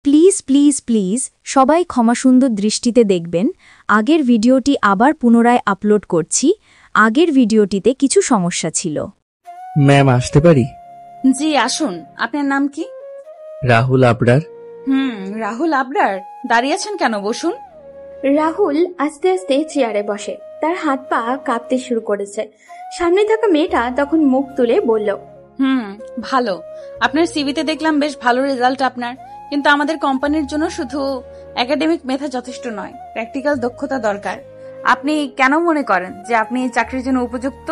Please please please সবাই ক্ষমাসুন্দর দৃষ্টিতে দেখবেন। আগের ভিডিওটি আবার পুনরায় আপলোড করছি। আগের ভিডিওটিতে কিছু সমস্যা ছিল। ম্যাম আসতে পারি? জি আসুন। আপনার নাম কি? রাহুল আবরার। রাহুল আবরার। দাঁড়িয়ে আছেন কেন? বসুন। রাহুল আস্তে আস্তে চেয়ারে বসে। তার হাত পা কাঁপতে শুরু করেছে। সামনে থাকা মেয়েটা তখন মুখ তুলে বলল, ভালো। আপনার সিভিতে দেখলাম বেশ ভালো রেজাল্ট আপনার, কিন্তু আমাদের কোম্পানির জন্য শুধু একাডেমিক মেধা যথেষ্ট নয়, প্র্যাকটিক্যাল দক্ষতা দরকার। আপনি কেন মনে করেন যে আপনি এই চাকরির জন্য উপযুক্ত?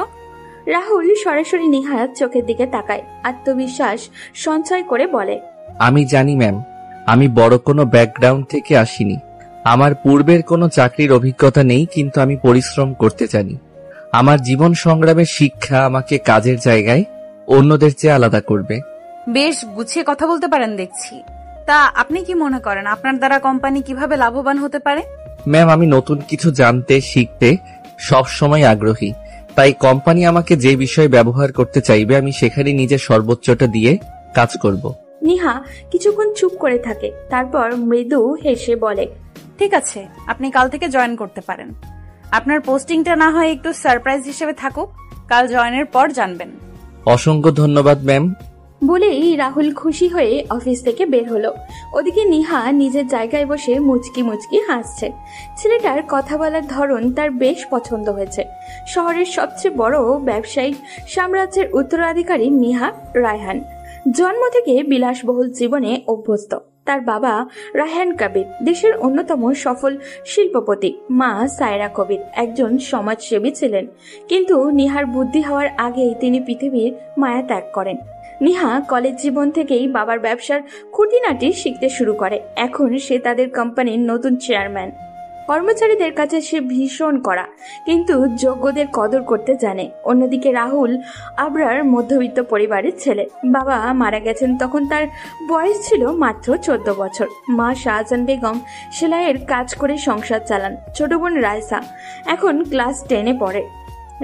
রাহুল সরাসরি নিহার চোখের দিকে তাকায়, আত্মবিশ্বাস সঞ্চয় করে বলে, আমি জানি ম্যাম, আমি বড় কোনো ব্যাকগ্রাউন্ড থেকে আসিনি। আমার পূর্বের কোনো চাকরির অভিজ্ঞতা নেই, কিন্তু আমি পরিশ্রম করতে জানি। আমার জীবন সংগ্রামের শিক্ষা আমাকে কাজের জায়গায় অন্যদের চেয়ে আলাদা করবে। বেশ গুছিয়ে কথা বলতে পারেন দেখছি। তা আপনি কি মনে করেন আপনার দ্বারা কোম্পানি কিভাবে লাভবান হতে পারে? ম্যাম, আমি নতুন কিছু জানতে শিখতে সবসময় আগ্রহী। তাই কোম্পানি আমাকে যে বিষয়ে ব্যবহার করতে চাইবে আমি সেখানে নিজের সর্বোচ্চটা দিয়ে কাজ করব। নিহা কিছুক্ষণ চুপ করে থাকে, তারপর মৃদু হেসে বলে, ঠিক আছে, আপনি কাল থেকে জয়েন করতে পারেন। আপনার পোস্টিংটা না হয় একটু সারপ্রাইজ হিসেবে থাকুক, কাল জয়েনের পর জানবেন। অসংখ্য ধন্যবাদ ম্যাম। বলেই রাহুল খুশি হয়ে অফিস থেকে বের হলো। ওদিকে নিহা নিজের জায়গায় বসে মুচকি মুচকি হাসছে। ছেলেটার কথা বলার ধরন তার বেশ পছন্দ হয়েছে। শহরের সবচেয়ে বড় ব্যবসায়িক সাম্রাজ্যের উত্তরাধিকারী নিহা রায়হান জন্ম থেকে বিলাসবহুল জীবনে অভ্যস্ত। তার বাবা রায়হান কবির দেশের অন্যতম সফল শিল্পপতি, মা সায়রা কবির একজন সমাজসেবী ছিলেন। কিন্তু নিহার বুদ্ধি হওয়ার আগেই তিনি পৃথিবীর মায়া ত্যাগ করেন। নিহা কলেজ জীবন থেকেই বাবার ব্যবসার খুঁটিনাটি শিখতে শুরু করে। এখন সে তাদের কোম্পানির নতুন চেয়ারম্যান। কর্মচারীদের কাছে সে ভীষণ কড়া, কিন্তু যোগ্যদের কদর করতে জানে। অন্যদিকে রাহুল আবরার মধ্যবিত্ত পরিবারের ছেলে। বাবা মারা গেছেন তখন তার বয়স ছিল মাত্র 14 বছর। মা শাহজাহান বেগম সেলাইয়ের কাজ করে সংসার চালান। ছোট বোন রায়সা এখন ক্লাস 10-এ পড়ে।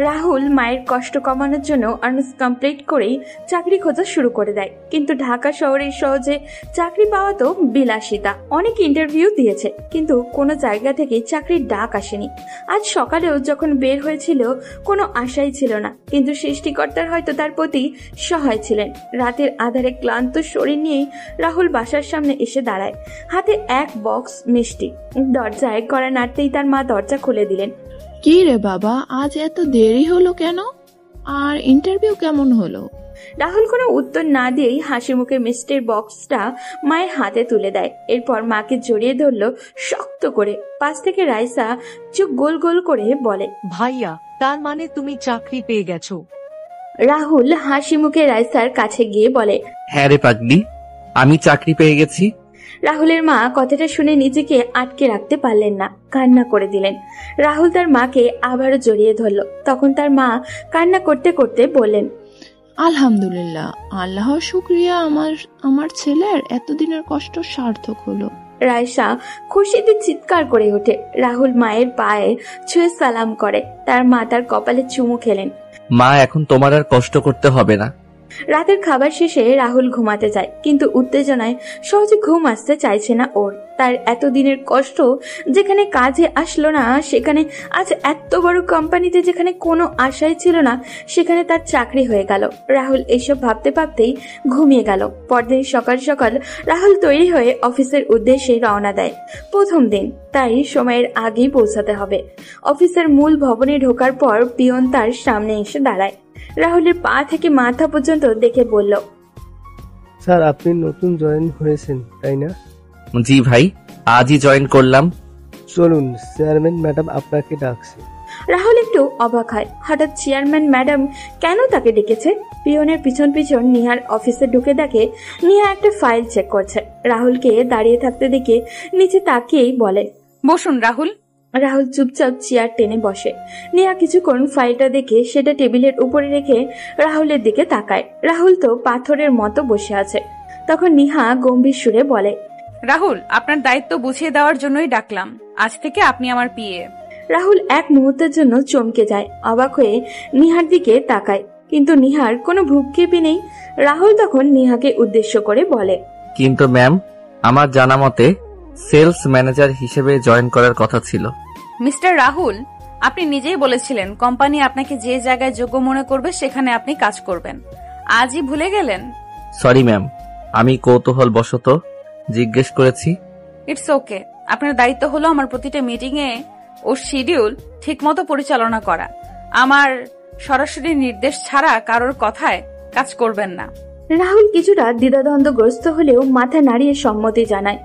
রাহুল মায়ের কষ্ট কমানোর জন্য অনার্স কমপ্লিট করেই চাকরি খোঁজা শুরু করে দেয়। কিন্তু ঢাকা শহরে সহজে চাকরি পাওয়া তো বিলাসিতা। অনেক ইন্টারভিউ দিয়েছে, কিন্তু কোনো জায়গা থেকে চাকরির ডাক আসেনি। আজ সকালেও যখন বের হয়েছিল কোনো আশাই ছিল না, কিন্তু সৃষ্টিকর্তার হয়তো তার প্রতি সহায় ছিলেন। রাতের আধারে ক্লান্ত শরীর নিয়েই রাহুল বাসার সামনে এসে দাঁড়ায়, হাতে এক বক্স মিষ্টি। দরজায় কড়া নাড়তেই তার মা দরজা খুলে দিলেন। কি রে বাবা, আজ এত দেরি হলো কেন? আর ইন্টারভিউ কেমন হলো? রাহুল কোনো উত্তর না দিয়েই হাসি মুখে মিষ্টির বক্সটা মায়ের হাতে তুলে দেয়। এরপর মাকে জড়িয়ে ধরলো শক্ত করে। পাশ থেকে রাইসা চোখ গোল গোল করে বলে, ভাইয়া, তার মানে তুমি চাকরি পেয়ে গেছো? রাহুল হাসি মুখে রাইসার কাছে গিয়ে বলে, হ্যাঁ রে পাগলি, আমি চাকরি পেয়ে গেছি। রাহুলের মা কথাটা শুনে নিজেকে আটকে রাখতে পারলেন না, কান্না করে দিলেন। রাহুল তার মাকে আবারও জড়িয়ে ধরল। তখন তার মা কান্না করতে করতে বললেন, আলহামদুলিল্লাহ, আল্লাহর শুকরিয়া, আমার ছেলের এতদিনের কষ্ট সার্থক হলো। রায়সা খুশিতে চিৎকার করে ওঠে। রাহুল মায়ের পায়ে ছুঁয়ে সালাম করে। তার মা তার কপালে চুমু খেলেন। মা, এখন তোমার আর কষ্ট করতে হবে না। রাতের খাবার শেষে রাহুল ঘুমাতে যায়, কিন্তু উত্তেজনায় সহজে ঘুম আসতে চাইছে না ওর। তার এতদিনের কষ্ট যেখানে কাজে আসলো না, সেখানে আজ এত বড় কোম্পানিতে যেখানে কোনো আশাই ছিল না, সেখানে তার চাকরি হয়ে গেল। রাহুল এসব ভাবতে ভাবতেই ঘুমিয়ে গেল। পরদিন সকাল সকাল রাহুল তৈরি হয়ে অফিসের উদ্দেশ্যে রওনা দেয়। প্রথম দিন, তাই সময়ের আগেই পৌঁছাতে হবে। অফিসের মূল ভবনে ঢোকার পর পিয়ন তার সামনে এসে দাঁড়ায়। রাহুলের পা থেকে মাথা পর্যন্ত দেখে বলল, স্যার, আপনি নতুন জয়েন হয়েছেন তাই না? জি ভাই, আজই জয়েন করলাম। চলুন, চেয়ারম্যান ম্যাডাম আপনাকে ডাকছে। রাহুল একটু অবাক হয়। হঠাৎ চেয়ারম্যান ম্যাডাম কেন তাকে ডেকেছে? পিয়নের পিছন পিছন নিহার অফিসে ঢুকে দেখে নিহা একটা ফাইল চেক করছে। রাহুলকে দাঁড়িয়ে থাকতে দেখে নিচে তাকিয়েই বলে, বসুন রাহুল। রাহুল চুপচাপ চেয়ার টেনে বসে। নিহা কিছুক্ষণ ফাইলটা দেখে সেটা টেবিলের উপরে রেখে রাহুলের দিকে তাকায়। রাহুল তো পাথরের মতো বসে আছে। তখন নিহা গম্ভীর সুরে বলে, রাহুল, আপনার দায়িত্ব বুঝিয়ে দেওয়ার জন্যই ডাকলাম। আজ থেকে আপনি আমার পিএ। রাহুল এক মুহূর্তের জন্য চমকে যায়, অবাক হয়ে নিহার দিকে তাকায়, কিন্তু নিহার কোনো ভ্রুক্ষেপই নেই। রাহুল তখন নিহাকে উদ্দেশ্য করে বলে, কিন্তু ম্যাম, আমার জানা মতে সেলস ম্যানেজার হিসেবে জয়েন করার কথা ছিল। মিস্টার রাহুল, আপনি নিজেই বলেছিলেন কোম্পানি আপনাকে যে জায়গায় যোগ্য মনে করবে সেখানে আপনি কাজ করবেন। আজই ভুলে গেলেন? সরি ম্যাম, আমি কৌতূহলবশত জিজ্ঞেস করেছি। It's okay. আপনার দায়িত্ব হলো আমার প্রতিটা মিটিং এ ও শিডিউল ঠিকমতো পরিচালনা করা। আমার সরাসরি নির্দেশ ছাড়া কারোর কথায় কাজ করবেন না। রাহুল কিছুটা দ্বিধাদ্বন্দ্বগ্রস্ত হলেও মাথা নাড়িয়ে সম্মতি জানায়।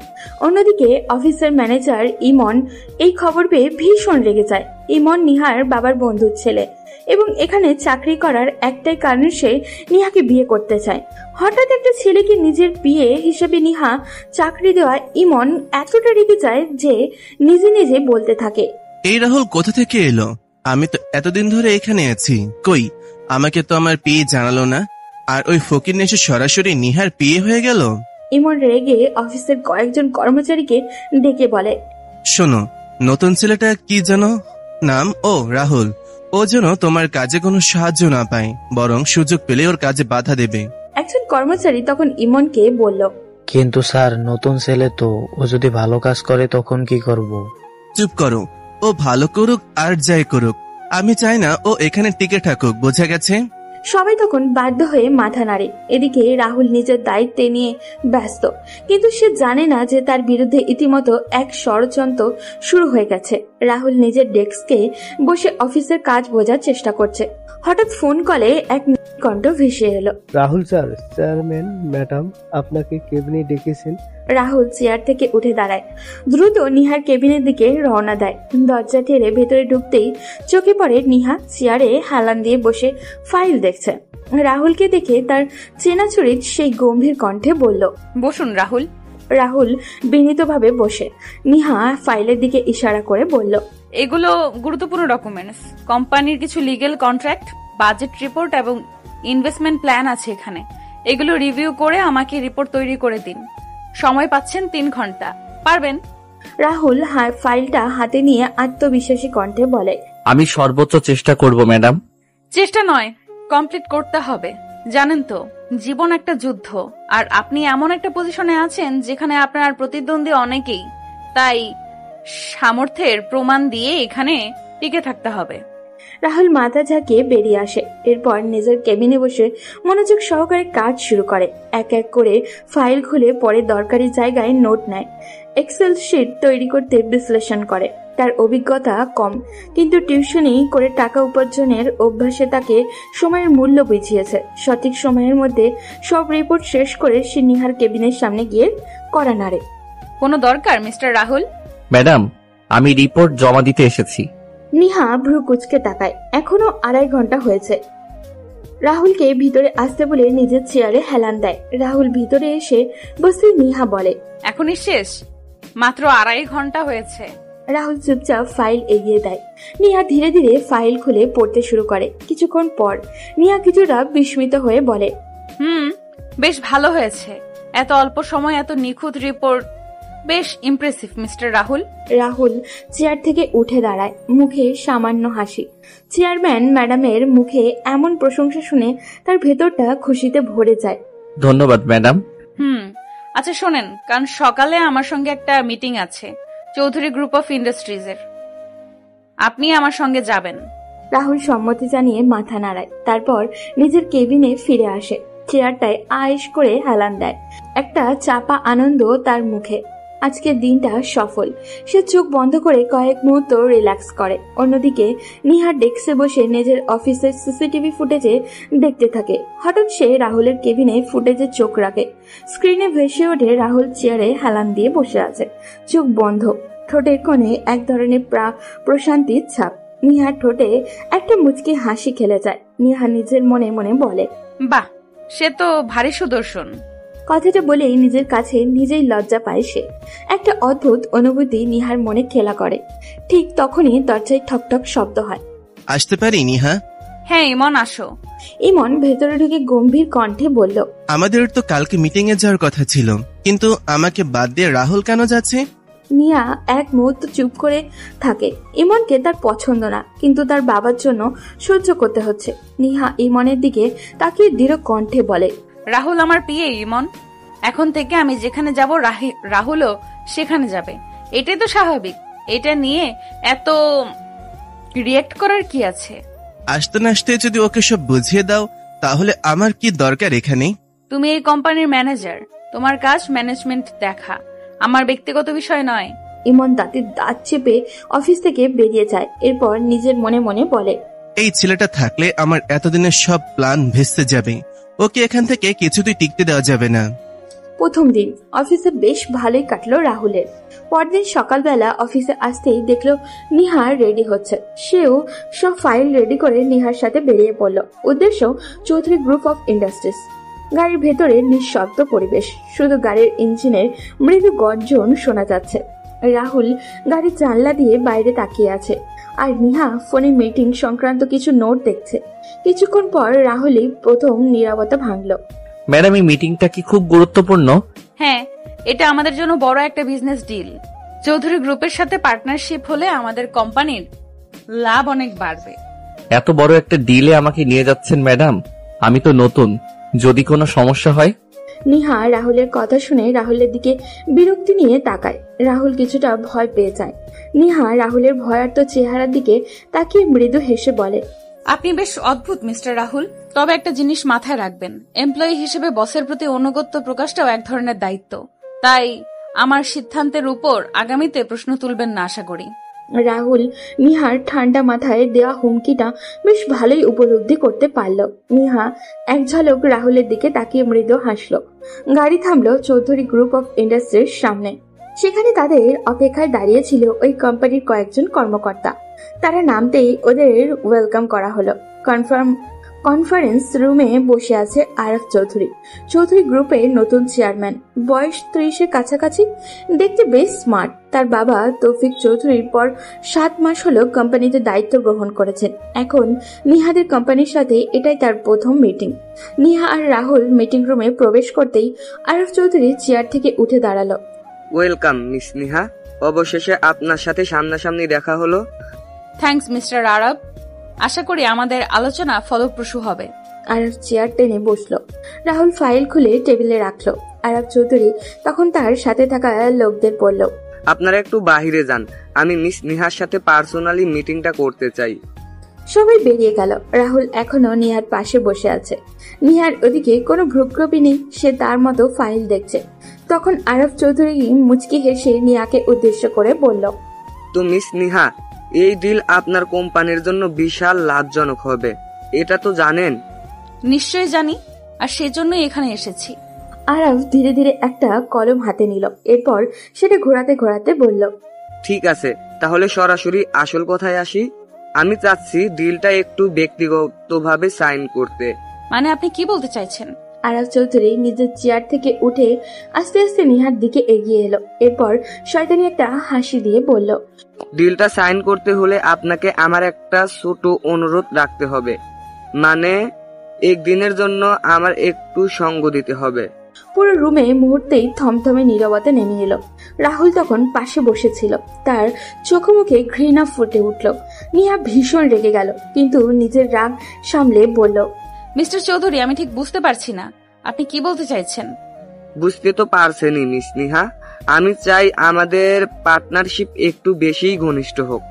অন্যদিকে অফিসের ম্যানেজার ইমন এই খবর পেয়ে ভীষণ রেগে যায়। ইমন নিহার বাবার বন্ধুর ছেলে এবং এখানে চাকরি করার একটাই কারণ সে নিহাকে বিয়ে করতে চায়। হঠাৎ একটা ছেলেকে নিজের বিয়ে হিসেবে নিহা চাকরি দেওয়া ইমন এতটা রেগে যায় যে নিজে নিজে বলতে থাকে, এই রাহুল কোথা থেকে এলো? আমি তো এতদিন ধরে এখানে আছি, কই আমাকে তো আমার বিয়ে জানালো না, আর ওই ফকির এসে সরাসরি নিহার বিয়ে হয়ে গেল। ইমন রেগে অফিসের কয়েকজন কর্মচারীকে ডেকে বলে, শোনো, নতুন ছেলেটা কি যেন নাম, ও রাহুল, ও যেন তোমার কাজে কোনো সাহায্য না পায়, বরং সুযোগ পেলে ওর কাজে বাধা দেবে। একজন কর্মচারী তখন ইমনকে বলল, কিন্তু স্যার নতুন ছেলে তো, ও যদি ভালো কাজ করে তখন কি করব? চুপ করো, ও ভালো করুক আর যাই করুক, আমি চাই না ও এখানে টিকে থাকুক, বোঝা গেছে? সবাই তখন বাধ্য হয়ে মাথা নাড়ে। এদিকে রাহুল নিজের দায়িত্বে নিয়ে ব্যস্ত, কিন্তু সে জানে না যে তার বিরুদ্ধে ইতিমধ্যে এক ষড়যন্ত্র শুরু হয়ে গেছে। রাহুল নিজের ডেস্কে বসে অফিসের কাজ বোঝার চেষ্টা করছে। হঠাৎ ফোন কলে এক কণ্ঠ ভেসে এলো। রাহুল স্যার, চেয়ারম্যান ম্যাডাম আপনাকে কেবিনে ডেকেছেন। রাহুল চেয়ার থেকে উঠে দাঁড়ায়, দ্রুত নিহার কেবিনের দিকে রওনা দেয়। দরজা ঠেলে ভেতরে ঢুকতেই চোখে পড়ে নিহা চেয়ারে হেলান দিয়ে বসে ফাইল দেখছে। রাহুলকে দেখে তার চেনা চরিত সেই গম্ভীর কণ্ঠে বলল, বসুন রাহুল। রাহুল বিনীতভাবে বসে নিহা ফাইলের দিকে ইশারা করে বলল, এগুলো গুরুত্বপূর্ণ ডকুমেন্টস, কোম্পানির কিছু লিগ্যাল কন্ট্রাক্ট, বাজেট রিপোর্ট এবং ইনভেস্টমেন্ট প্ল্যান আছে এখানে। এগুলো রিভিউ করে আমাকে রিপোর্ট তৈরি করে দিন। সময় পাচ্ছেন 3 ঘন্টা, পারবেন? রাহুল ফাইলটা হাতে নিয়ে আত্মবিশ্বাসী কণ্ঠে বলে, আমি সর্বোচ্চ চেষ্টা করব ম্যাডাম। চেষ্টা নয়, কমপ্লিট করতে হবে। জানেন তো, জীবন একটা যুদ্ধ, আর আপনি এমন একটা পজিশনে আছেন যেখানে আপনার প্রতিদ্বন্দ্বী অনেকেই, তাই সামর্থ্যের প্রমাণ দিয়ে এখানে টিকে থাকতে হবে। রাহুল মাথা ঝাঁকিয়ে বেরিয়ে আসে। এরপর নিজের কেবিনে বসে মনোযোগ সহকারে কাজ শুরু করে। এক এক করে ফাইল খুলে পরে দরকারি জায়গায় নোট নেয়, এক্সেল শিট তৈরি করতে বিশ্লেষণ করে। তার অভিজ্ঞতা কম, কিন্তু টিউশনি করে টাকা উপার্জনের অভ্যাসে তাকে সময়ের মূল্য বুঝিয়েছে। সঠিক সময়ের মধ্যে সব রিপোর্ট শেষ করে সে নিহার কেবিনের সামনে গিয়ে কড়া নাড়ে। কোনো দরকার মিস্টার রাহুল? ম্যাডাম, আমি রিপোর্ট জমা দিতে এসেছি। নিহা ভ্রু কুচকে তাকায়। এখনো 2.5 ঘন্টা হয়েছে। রাহুলকে ভিতরে আসতে বলে নিজের চেয়ারে হেলান দেয়। রাহুল ভিতরে এসে বসে নিহা বলে, এখনই শেষ? মাত্র 2.5 ঘন্টা হয়েছে। রাহুল চুপচাপ ফাইল এগিয়ে দেয়। নিহা ধীরে ধীরে ফাইল খুলে পড়তে শুরু করে। কিছুক্ষণ পর নিহা কিছুটা বিস্মিত হয়ে বলে, বেশ ভালো হয়েছে। এত অল্প সময় এত নিখুঁত রিপোর্ট, বেশ impressive mister Rahul. Rahul chair থেকে উঠে দাঁড়ায়, মুখে সামান্য হাসি। চেয়ারম্যান ম্যাডামের মুখে এমন প্রশংসা শুনে তার ভেতরটা খুশিতে ভরে যায়। ধন্যবাদ ম্যাডাম। আচ্ছা শোনেন, কারণ সকালে আমার সঙ্গে একটা মিটিং আছে চৌধুরী গ্রুপ অফ ইন্ডাস্ট্রিজের, আপনি আমার সঙ্গে যাবেন। রাহুল সম্মতি জানিয়ে মাথা নাড়ায়। তারপর নিজের কেবিনে ফিরে আসে। চেয়ারটায় আয়েশ করে হেলান দেয়। একটা চাপা আনন্দ তার মুখে। আজকের দিনটা সফল। সে চোখ বন্ধ করে কয়েক মুহূর্ত রিল্যাক্স করে। অন্যদিকে নিহার ডেস্কে বসে নিজের অফিসের সিসিটিভি ফুটেজে দেখতে থাকে। হঠাৎ সে রাহুলের কেবিনে ফুটেজে চোখ রাখে। স্ক্রিনে ভেসে ওঠে রাহুল চেয়ারে হেলান দিয়ে বসে আছে, চোখ বন্ধ, ঠোঁটের কোণে এক ধরনের প্রশান্তির ছাপ। নিহার ঠোঁটে একটা মুচকি হাসি খেলে যায়। নিহা নিজের মনে মনে বলে, বাহ, সে তো ভারী সুদর্শন। কথাটা বলেই নিজের কাছে নিজেই লজ্জা পায় সে। একটা অদ্ভুত অনুভূতি নিহার মনে খেলা করে। ঠিক তখনই দরজায় ঠকঠক শব্দ হয়। আসতে পারি নিহা? হ্যাঁ ইমন, আসো। ইমন ভেতরে ঢুকে গম্ভীর কণ্ঠে বলল, আমাদের তো কালকে মিটিং এ যাওয়ার কথা ছিল, কিন্তু আমাকে বাদ দিয়ে রাহুল কেন যাচ্ছে? নিহা এক মুহূর্ত চুপ করে থাকে। ইমনকে তার পছন্দ না, কিন্তু তার বাবার জন্য সহ্য করতে হচ্ছে। নিহা ইমনের দিকে তাকিয়ে দৃঢ় কণ্ঠে বলে, রাহুল আমার পিএ ইমন। এখন থেকে আমি যেখানে যাব রাহুলও সেখানে যাবে। এটাই তো স্বাভাবিক। এটা নিয়ে এত রিয়েক্ট করার কি আছে? আসতে না আসতে যদি ওকে সব বুঝিয়ে দাও তাহলে আমার কি দরকার এখানে? তুমি এই কোম্পানির ম্যানেজার, তোমার কাজ ম্যানেজমেন্ট দেখা, আমার ব্যক্তিগত বিষয় নয়। ইমন দাঁতে দাঁত চেপে অফিস থেকে বেরিয়ে যায়। এরপর নিজের মনে মনে বলে, এই ছেলেটা থাকলে আমার এতদিনের সব প্ল্যান ভেস্তে যাবে। ওকে এখান থেকে কিছুতেই টিকতে দেওয়া যাবে না। প্রথম দিন অফিসে বেশ ভালোই কাটলো রাহুলের। পরদিন সকালবেলা অফিসে আসতেই দেখলো নিহা রেডি হচ্ছে। সেও সব ফাইল রেডি করে নিহার সাথে বেরিয়ে পড়লো। উদ্দেশ্য চৌধুরী গ্রুপ অফ ইন্ডাস্ট্রিজ। গাড়ির ভেতরে নিঃশব্দ পরিবেশ, শুধু গাড়ির ইঞ্জিনের মৃদু গর্জন শোনা যাচ্ছে। রাহুল গাড়ির জানলা দিয়ে বাইরে তাকিয়ে আছে, আর নিহা ফোনে মিটিং সংক্রান্ত কিছু নোট দেখছে। কিছুক্ষণ পর রাহুলই প্রথম নীরবতা ভাঙল। ম্যাডাম, এই মিটিংটা কি খুব গুরুত্বপূর্ণ? হ্যাঁ, এটা আমাদের জন্য বড় একটা বিজনেস ডিল। চৌধুরী গ্রুপের সাথে পার্টনারশিপ হলে আমাদের কোম্পানির লাভ অনেক বাড়বে। এত বড় একটা ডিলে আমাকে নিয়ে যাচ্ছেন ম্যাডাম? আমি তো নতুন, যদি কোনো সমস্যা হয়। নিহা রাহুলের কথা শুনে রাহুলের দিকে বিরক্তি নিয়ে তাকায়। রাহুল কিছুটা ভয় পেয়ে যায়। নিহা রাহুলের ভয়ার্ত চেহারার দিকে তাকিয়ে মৃদু হেসে বলে, আপনি বেশ অদ্ভুত মিস্টার রাহুল। তবে একটা জিনিস মাথায় রাখবেন, এমপ্লয়ি হিসেবে বসের প্রতি অনুগত্য প্রকাশটাও এক ধরনের দায়িত্ব। তাই আমার সিদ্ধান্তের উপর আগামীতে প্রশ্ন তুলবেন না আশা করি। রাহুল নিহার ঠান্ডা মাথায় দেওয়া হুমকিটা বেশ ভালোই উপলব্ধি করতে পারল। নিহা এক ঝলক রাহুলের দিকে তাকিয়ে মৃদু হাসল। গাড়ি থামলো চৌধুরী গ্রুপ অফ ইন্ডাস্ট্রির সামনে। সেখানে তাদের অপেক্ষায় দাঁড়িয়ে ছিল ওই কোম্পানির কয়েকজন কর্মকর্তা। তারা নামতেই ওদের ওয়েলকাম করা হলো। কনফারেন্স রুমে বসে আছে আরফ চৌধুরী, চৌধুরী গ্রুপের নতুন চেয়ারম্যান। বয়স 30-এর কাছাকাছি, দেখতে বেশ স্মার্ট। তার বাবা তৌফিক চৌধুরীর পর 7 মাস হলো কোম্পানিতে দায়িত্ব গ্রহণ করেছেন। এখন নিহাদের কোম্পানির সাথে এটাই তার প্রথম মিটিং। নিহা আর রাহুল মিটিং রুমে প্রবেশ করতেই আরফ চৌধুরী চেয়ার থেকে উঠে দাঁড়ালো। ওয়েলকাম মিস নিহা, অবশেষে আপনার সাথে সামনাসামনি দেখা হলো। থ্যাঙ্কস মিস্টার আরব, আশা করি আমাদের আলোচনা ফলপ্রসূ হবে। আরব চেয়ার টেনে বসলো। রাহুল ফাইল খুলে টেবিলে রাখলো। আরব চৌধুরী তখন তার সাথে থাকা লোকদের বলল, আপনারা একটু বাহিরে যান, আমি মিস নিহার সাথে পার্সোনালি মিটিংটা করতে চাই। সবাই বেরিয়ে গেল। রাহুল এখনো নিহার পাশে বসে আছে। নিহার ওদিকে কোনো ভ্রুক্ষেপই নেই, সে তার মতো ফাইল দেখছে। তখন আরব চৌধুরী মুচকি হেসে নিহাকে উদ্দেশ্য করে বলল, তো মিস নিহা, এই ডিল আপনার কোম্পানির জন্য বিশাল লাভজনক হবে, এটা তো জানেন। নিশ্চয়ই জানি, আর সেজন্যই এখানে এসেছি। আরব ধীরে ধীরে একটা কলম হাতে নিল। এরপর সেটা ঘোরাতে ঘোরাতে বলল, ঠিক আছে, তাহলে সরাসরি আসল কথায় আসি। আমি চাচ্ছি ডিলটা একটু ব্যক্তিগতভাবে সাইন করতে। মানে আপনি কি বলতে চাইছেন? আরব চৌধুরী নিজের চেয়ার থেকে উঠে আস্তে আস্তে নিহার দিকে এগিয়ে এলো। এরপর শয়তানি একটা হাসি দিয়ে বলল, ডিলটা সাইন করতে হলে আপনাকে আমার একটা ছোট অনুরোধ রাখতে হবে। মানে একদিনের জন্য আমার একটু সঙ্গ দিতে হবে। পুরো রুমে মুহূর্তেই থমথমে নীরবতা নেমে এলো। রাহুল তখন পাশে বসেছিল। তার চোখে মুখে ঘৃণা ফুটে উঠল। নিহা ভীষণ রেগে গেল, কিন্তু নিজের রাগ সামলে বলল, মিস্টার চৌধুরী, আমি ঠিক বুঝতে পারছি না আপনি কি বলতে চাইছেন। বুঝতে তো পারছেনই মিস নিহা, আমি চাই আমাদের পার্টনারশিপ একটু বেশি ঘনিষ্ঠ হোক।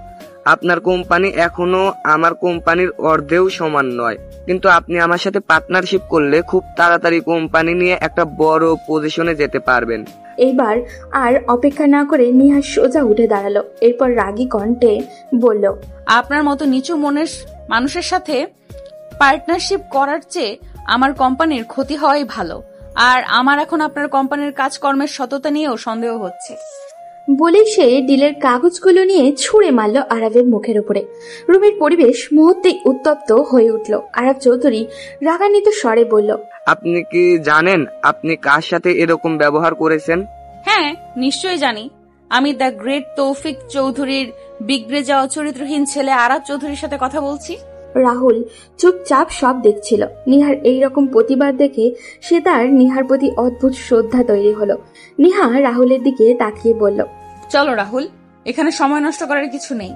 আপনার কোম্পানি এখনো আমার কোম্পানির অর্ধেও সমান নয়, কিন্তু আপনি আমার সাথে পার্টনারশিপ করলে খুব তাড়াতাড়ি কোম্পানি নিয়ে একটা বড় পজিশনে যেতে পারবেন। এইবার আর অপেক্ষা না করে নিহা সোজা উঠে দাঁড়ালো। এরপর রাগী কণ্ঠে বলল, আপনার মতো নিচু মনের মানুষের সাথে পার্টনারশিপ করার চেয়ে আমার কোম্পানির ক্ষতি হওয়াই ভালো। আর আমার এখন আপনার কোম্পানির কাজকর্মের সততা নিয়েও সন্দেহ হচ্ছে। বলে সে ডিলের কাগজগুলো নিয়ে ছুঁড়ে মারল আরবের মুখের উপরে। রুমের পরিবেশ মুহূর্তেই উত্তপ্ত হয়ে উঠল। আরব চৌধুরী রাগান্বিত স্বরে বলল, আপনি কি জানেন আপনি কার সাথে এরকম ব্যবহার করেছেন? হ্যাঁ, নিশ্চয়ই জানি। আমি দ্য গ্রেট তৌফিক চৌধুরীর বিগড়ে যাওয়া চরিত্রহীন ছেলে আরব চৌধুরীর সাথে কথা বলছি। রাহুল চুপচাপ সব দেখছিল। নিহার এইরকম প্রতিবাদ দেখে সে তার নিহার প্রতি অদ্ভুত শ্রদ্ধা তৈরি হলো। নিহা রাহুলের দিকে তাকিয়ে বলল, চলো রাহুল, এখানে সময় নষ্ট করার কিছু নেই।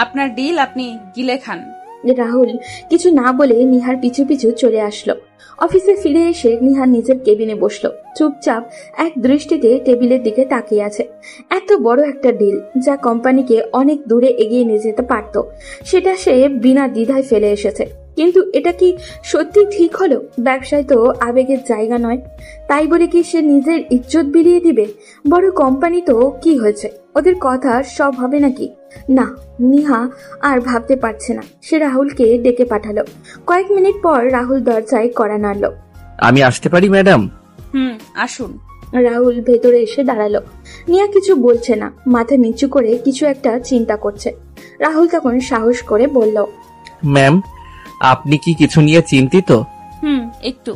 আপনার ডিল আপনি গিলে খান। রাহুল কিছু না বলে নিহার পিছু পিছু চলে আসলো। অফিসে ফিরে এসে নিহা নিজের কেবিনে বসলো। চুপচাপ এক দৃষ্টিতে টেবিলের দিকে তাকিয়ে আছে। এত বড় একটা ডিল যা কোম্পানিকে অনেক দূরে এগিয়ে নিয়ে যেতে পারত, সেটা সে বিনা দ্বিধায় ফেলে এসেছে। কিন্তু এটা কি সত্যি ঠিক হলো? ব্যবসায় তো আবেগের জায়গা নয়। তাই বলে কি সে নিজের ইজ্জত বিলিয়ে দিবে? বড় কোম্পানি তো কি হয়েছে, ওদের কথা সব হবে নাকি? না, নিহা আর ভাবতে পারছে না। সে রাহুলকে ডেকে পাঠালো। কয়েক মিনিট পর রাহুল দরজায় কড়া নাড়ল। আমি আসতে পারি ম্যাডাম? আসুন। রাহুল ভেতরে এসে দাঁড়ালো। নিহা কিছু বলছে না, মাথা নিচু করে কিছু একটা চিন্তা করছে। রাহুল তখন সাহস করে বলল, ম্যাম, আপনি কি কিছু নিয়ে চিন্তিত? একটু।